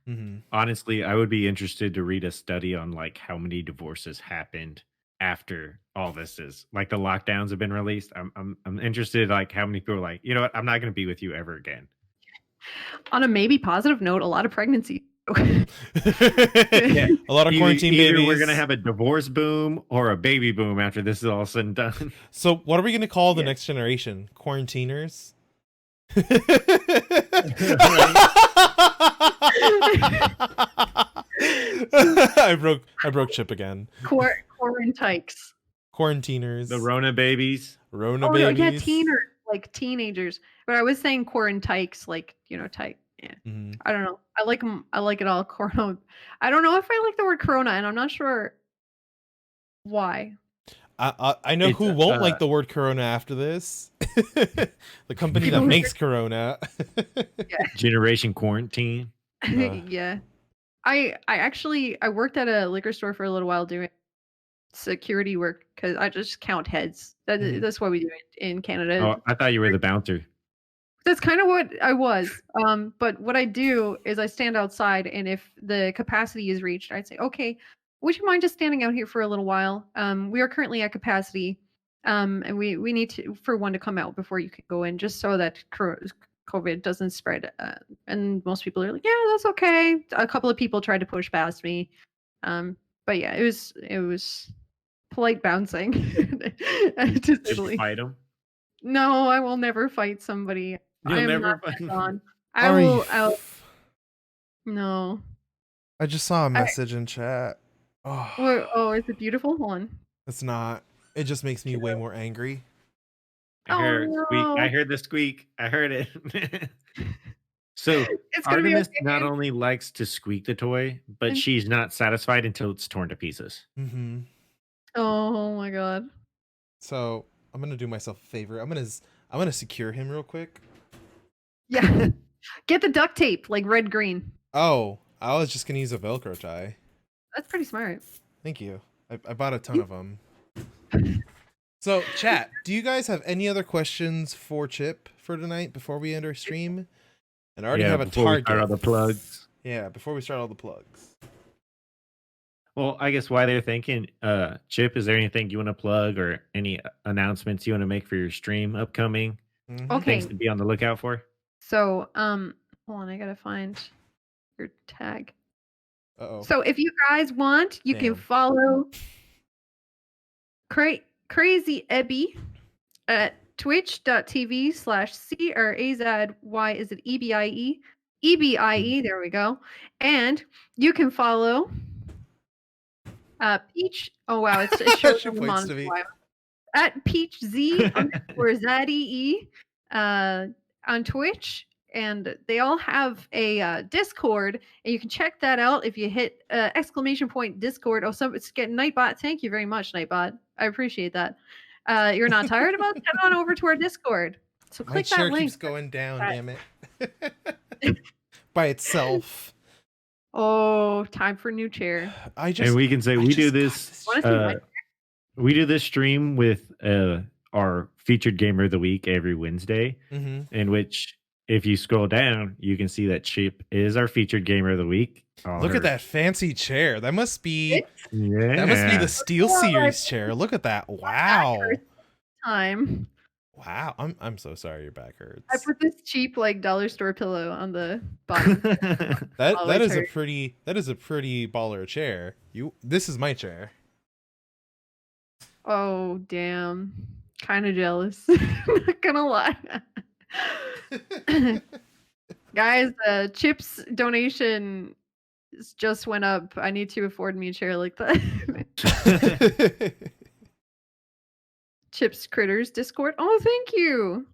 Mm-hmm. Honestly, I would be interested to read a study on like how many divorces happened after all this is like the lockdowns have been released. I'm interested like how many people are like, you know what, I'm not gonna be with you ever again. On a maybe positive note, a lot of pregnancy. Yeah. A lot of quarantine Either babies. we're gonna have a divorce boom or a baby boom after this is all said and done. So what are we gonna call the Yeah. next generation? Quarantiners? I broke Chip again. Quarantikes. Quarantiners. The Rona babies. Rona Oh no, babies. yeah, teeners, like teenagers. But I was saying quarantikes, like tyke. Yeah, Mhm. I don't know. I like them. I like it all. Corona. I don't know if I like the word corona, and I'm not sure why. I know It's, who won't like the word Corona after this. The company that People who makes Corona. Generation quarantine. Yeah, I actually I worked at a liquor store for a little while doing security work because I just count heads. Mhm. That's what we do in Canada. Oh, I thought you were the bouncer. That's kind of what I was. But what I do is I stand outside, and if the capacity is reached, I'd say, okay, would you mind just standing out here for a little while? We are currently at capacity, and we need to for one to come out before you can go in, just so that COVID doesn't spread. And most people are like, yeah, that's okay. A couple of people tried to push past me, but yeah, it was polite bouncing. To say Did the you least. fight them? No, I will never fight somebody. I You'll am never not fight. that on. Are you I'll no. I just saw a message in chat. Oh, Oh, it's a beautiful one. it's not. It just makes me way more angry. I heard squeak. I no. heard the squeak. I heard it. So It's gonna be Artemis okay. not only likes to squeak the toy, but And- she's not satisfied until it's torn to pieces. Mm-hmm. Oh my god. So I'm gonna do myself a favor. I'm gonna secure him real quick. Yeah. Get the duct tape, like red green. Oh, I was just gonna use a Velcro tie. That's pretty smart. Thank you. I bought a ton of them. So, chat, do you guys have any other questions for Chip for tonight before we end our stream? And I already have a before we target. start all the plugs. Yeah, before we start all the plugs. Well, I guess why they're thinking, Chip, is there anything you want to plug or any announcements you want to make for your stream upcoming? Mhm. Things Okay, to be on the lookout for? so hold on, I gotta find your tag. Uh-oh. So if you guys want, you can Damn. follow Crazy Ebby at twitch.tv/CRAZY, is it EBIE? EBIE, there we go. And you can follow Peach. Oh wow, it's showing She on the points monitor. to me. Wow. At PeachZ_ZDE on Twitch. And they all have a Discord, and you can check that out if you hit !Discord. Oh, so it's getting Nightbot. Thank you very much, Nightbot. I appreciate that. You're not tired about it? Head on over to our Discord. So My click that chair link. keeps going down, that- damn it. By itself. Oh, time for new chair. I just And we can say I we do just got this. Wanna see my We do this stream with our featured gamer of the week every Wednesday, Mhm. in which if you scroll down, you can see that Chip is our featured gamer of the week. Look at that fancy chair. That must be Yeah. the Steel Series chair. Look at that. Wow. time. Wow. I'm so sorry your back hurts. I put this cheap like dollar store pillow on the bottom. That always is a hurt. pretty baller chair. This is my chair. Oh damn. Kind of jealous. Not gonna lie. Guys, Chip's donation just went up. I need to afford me a chair like that. Chips Critters Discord. Oh, thank you.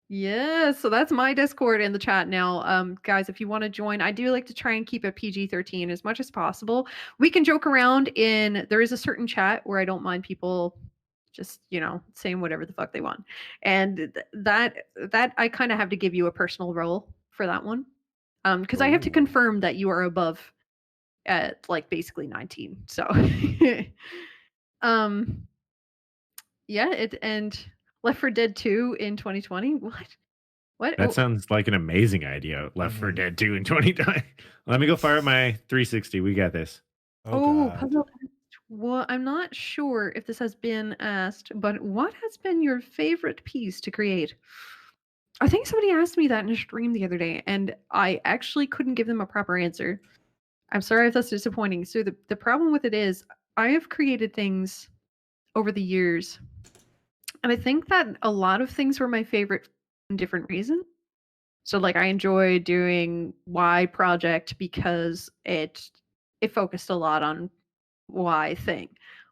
Yeah, so that's my Discord in the chat now. Guys, if you want to join, I do like to try and keep it PG-13 as much as possible. We can joke around there is a certain chat where I don't mind people just, saying whatever the fuck they want. And that I kind of have to give you a personal role for that one. Because I have to Ooh. confirm that you are above at like basically 19. So yeah, and Left 4 Dead 2 in 2020. What? That Oh, sounds like an amazing idea. Left 4 Mhm. Dead 2 in 2020. Let me go fire up my 360. We got this. oh, God. Puzzle. Well, I'm not sure if this has been asked, but what has been your favorite piece to create? I think somebody asked me that in a stream the other day, and I actually couldn't give them a proper answer. I'm sorry if that's disappointing. So the problem with it is I have created things over the years, and I think that a lot of things were my favorite for different reasons. So like I enjoy doing Y project because it focused a lot on Y thing.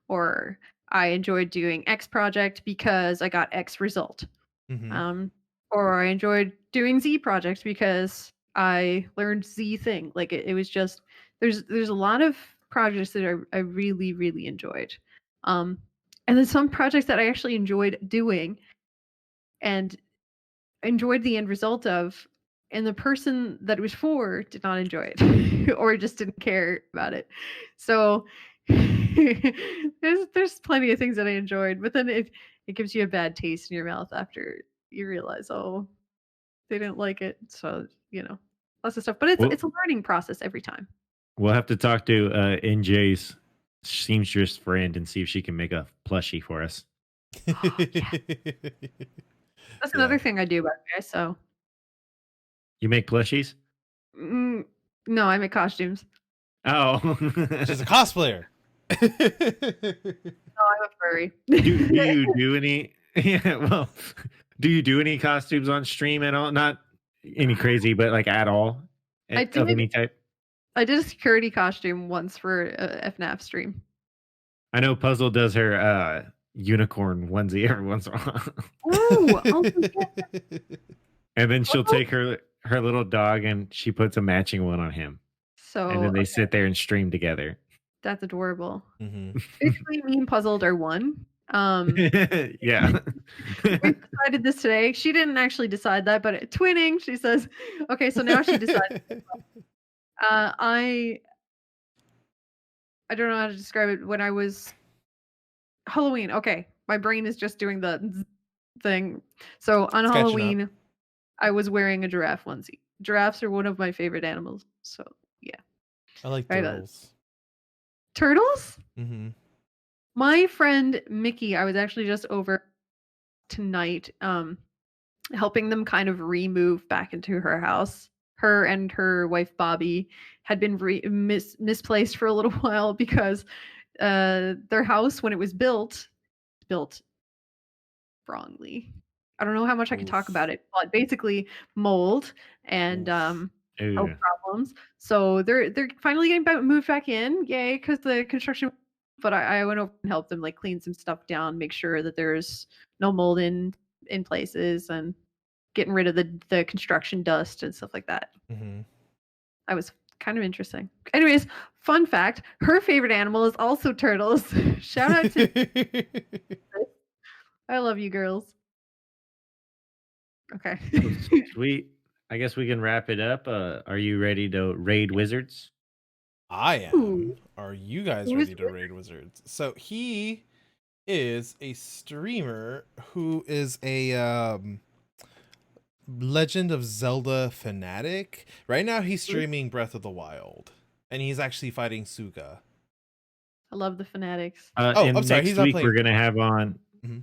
Or I enjoyed doing X project because I got X result. Mhm. Or I enjoyed doing Z project because I learned Z thing. Like it was just there's a lot of projects that I really, really enjoyed. And then some projects that I actually enjoyed doing and enjoyed the end result of, and the person that it was for did not enjoy it or just didn't care about it. So there's plenty of things that I enjoyed, but then it gives you a bad taste in your mouth after you realize, oh, they didn't like it. So, lots of stuff. But Well, it's a learning process every time. we'll have to talk to NJ's seamstress friend and see if she can make a plushie for us. That's Yeah. another thing I do, by the way. So You make plushies? no, I make costumes. Oh. She's a cosplayer. No, I'm a furry. do you do any yeah, well, do you do any costumes on stream at all? Not any crazy, but like at all? I Of did. any type? I did a security costume once for a FNAF stream. I know Puzzle does her unicorn onesie every once in a while. Oh yeah. And then she'll take her little dog and she puts a matching one on him. So And then they sit there and stream together. that's adorable. Mhm. Basically, me and Puzzled are one. Yeah. We decided this today. She didn't actually decide that, but twinning, she says. Okay, so now she decided. I don't know how to describe it. When I was Halloween, okay, my brain is just doing the thing. So on It's catching up. Halloween, I was wearing a giraffe onesie. Giraffes are one of my favorite animals. So yeah. I like Right, girls. Turtles? Mm-hmm. My friend Mickey, I was actually just over tonight, helping them kind of remove back into her house. Her and her wife Bobby had been misplaced for a little while because their house, when it was built wrongly. I don't know how much I can talk Oof. about it, but basically mold and Oof. health Ew. problems. So they're finally getting moved back in, yay! Because the construction. But I went over and helped them like clean some stuff down, make sure that there's no mold in places, and getting rid of the construction dust and stuff like that. Mm-hmm. That was kind of interesting. Anyways, fun fact: her favorite animal is also turtles. Shout out to I love you girls. Okay. Oh, sweet. I guess we can wrap it up. Are you ready to raid wizards? I am. Ooh. Are you guys Who's ready to raid wizards? So he is a streamer who is a Legend of Zelda fanatic. Right now he's streaming Breath of the Wild, and he's actually fighting Suga. I love the fanatics. Oh, And I'm sorry, he's next not week playing. we're gonna have on. Mhm.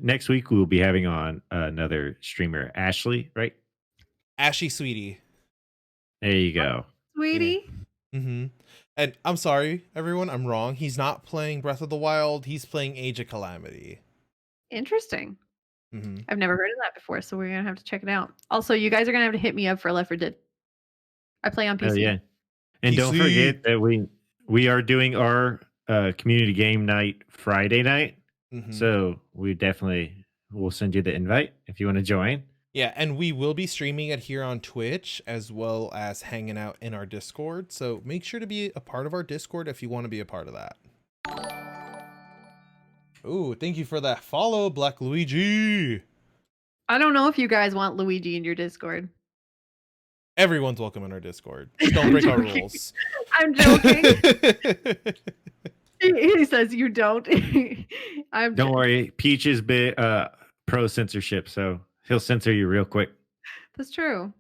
Next week we'll be having on another streamer, Ashley. Right Ashy Sweetie. there you go. Sweetie. Mm-hmm. And I'm sorry, everyone, I'm wrong. He's not playing Breath of the Wild. He's playing Age of Calamity. Interesting. Mm-hmm. I've never heard of that before, so we're gonna have to check it out. Also, you guys are gonna have to hit me up for Left 4 Dead. I play on PC. Oh yeah, and don't PC. forget that we are doing our community game night Friday night. Mm-hmm. So we definitely will send you the invite if you want to join. Yeah, and we will be streaming it here on Twitch as well as hanging out in our Discord. So make sure to be a part of our Discord if you want to be a part of that. Ooh, thank you for that follow, Black Luigi. I don't know if you guys want Luigi in your Discord. Everyone's welcome in our Discord. Don't break our rules. I'm joking. He says you don't. Don't worry, Peach is pro censorship, so he'll censor you real quick. That's true.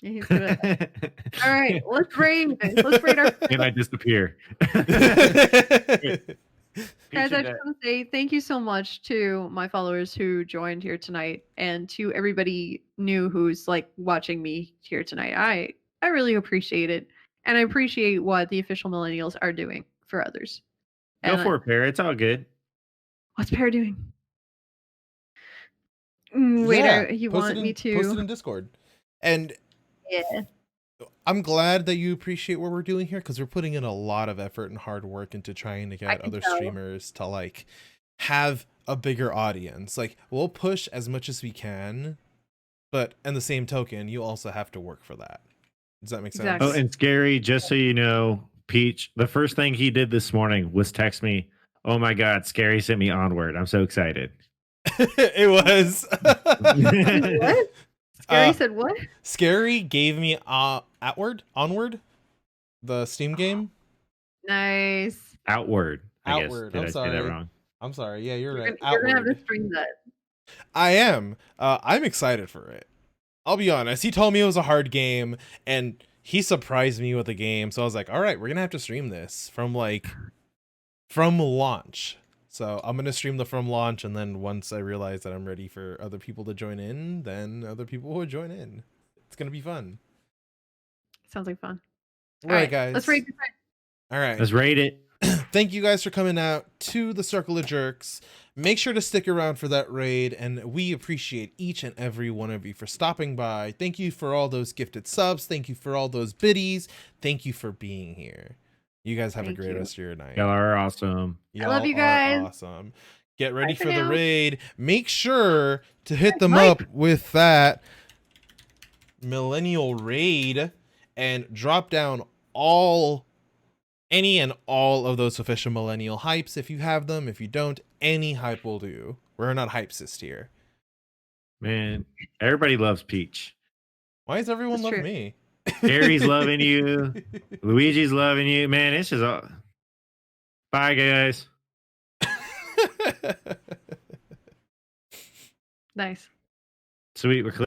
Yeah, he's good at that. All right, let's raid. Let's raid our. Can I disappear? Guys, I just want to say thank you so much to my followers who joined here tonight, and to everybody new who's like watching me here tonight. I really appreciate it, and I appreciate what the official millennials are doing for others. Go for it, Pear. It's all good. What's Pear doing? Wait, Yeah, you post want it in, me to? post it in Discord. And Yeah. I'm glad that you appreciate what we're doing here, because we're putting in a lot of effort and hard work into trying to get other streamers to like have a bigger audience. Like, we'll push as much as we can, but in the same token, you also have to work for that. Does that make sense? Exactly. Oh, and Scary, just so you know, Peach, the first thing he did this morning was text me, "Oh my God, Scary sent me Onward. I'm so excited." It was. What? Scary said what? Scary gave me Onward, the Steam game. Nice. Outward. I guess. Outward. Did I'm I say sorry. that wrong? I'm sorry. Yeah, you're right. You're gonna have Outward. to stream that. I am. I'm excited for it. I'll be honest. He told me it was a hard game, and he surprised me with the game. So I was like, all right, we're gonna have to stream this from launch. So I'm gonna stream the from launch, and then once I realize that I'm ready for other people to join in, then other people will join in. It's gonna be fun. Sounds like fun. All right, guys. Let's raid. All right. Let's rate it. Thank you guys for coming out to the Circle of Jerks. Make sure to stick around for that raid, and we appreciate each and every one of you for stopping by. Thank you for all those gifted subs. Thank you for all those biddies. Thank you for being here. You guys have a great rest of your night. Y'all are awesome. I love you Y'all are guys. awesome. Get ready Bye for for the now. raid. Make sure to hit them Mike. up with that millennial raid and drop down any and all of those official millennial hypes if you have them. If you don't, any hype will do. We're not hypesist here. Man, everybody loves Peach. Why is everyone That's loving true. me? Gary's loving you. Luigi's loving you. Man, it's just all. Bye, guys. Nice. Sweet. We're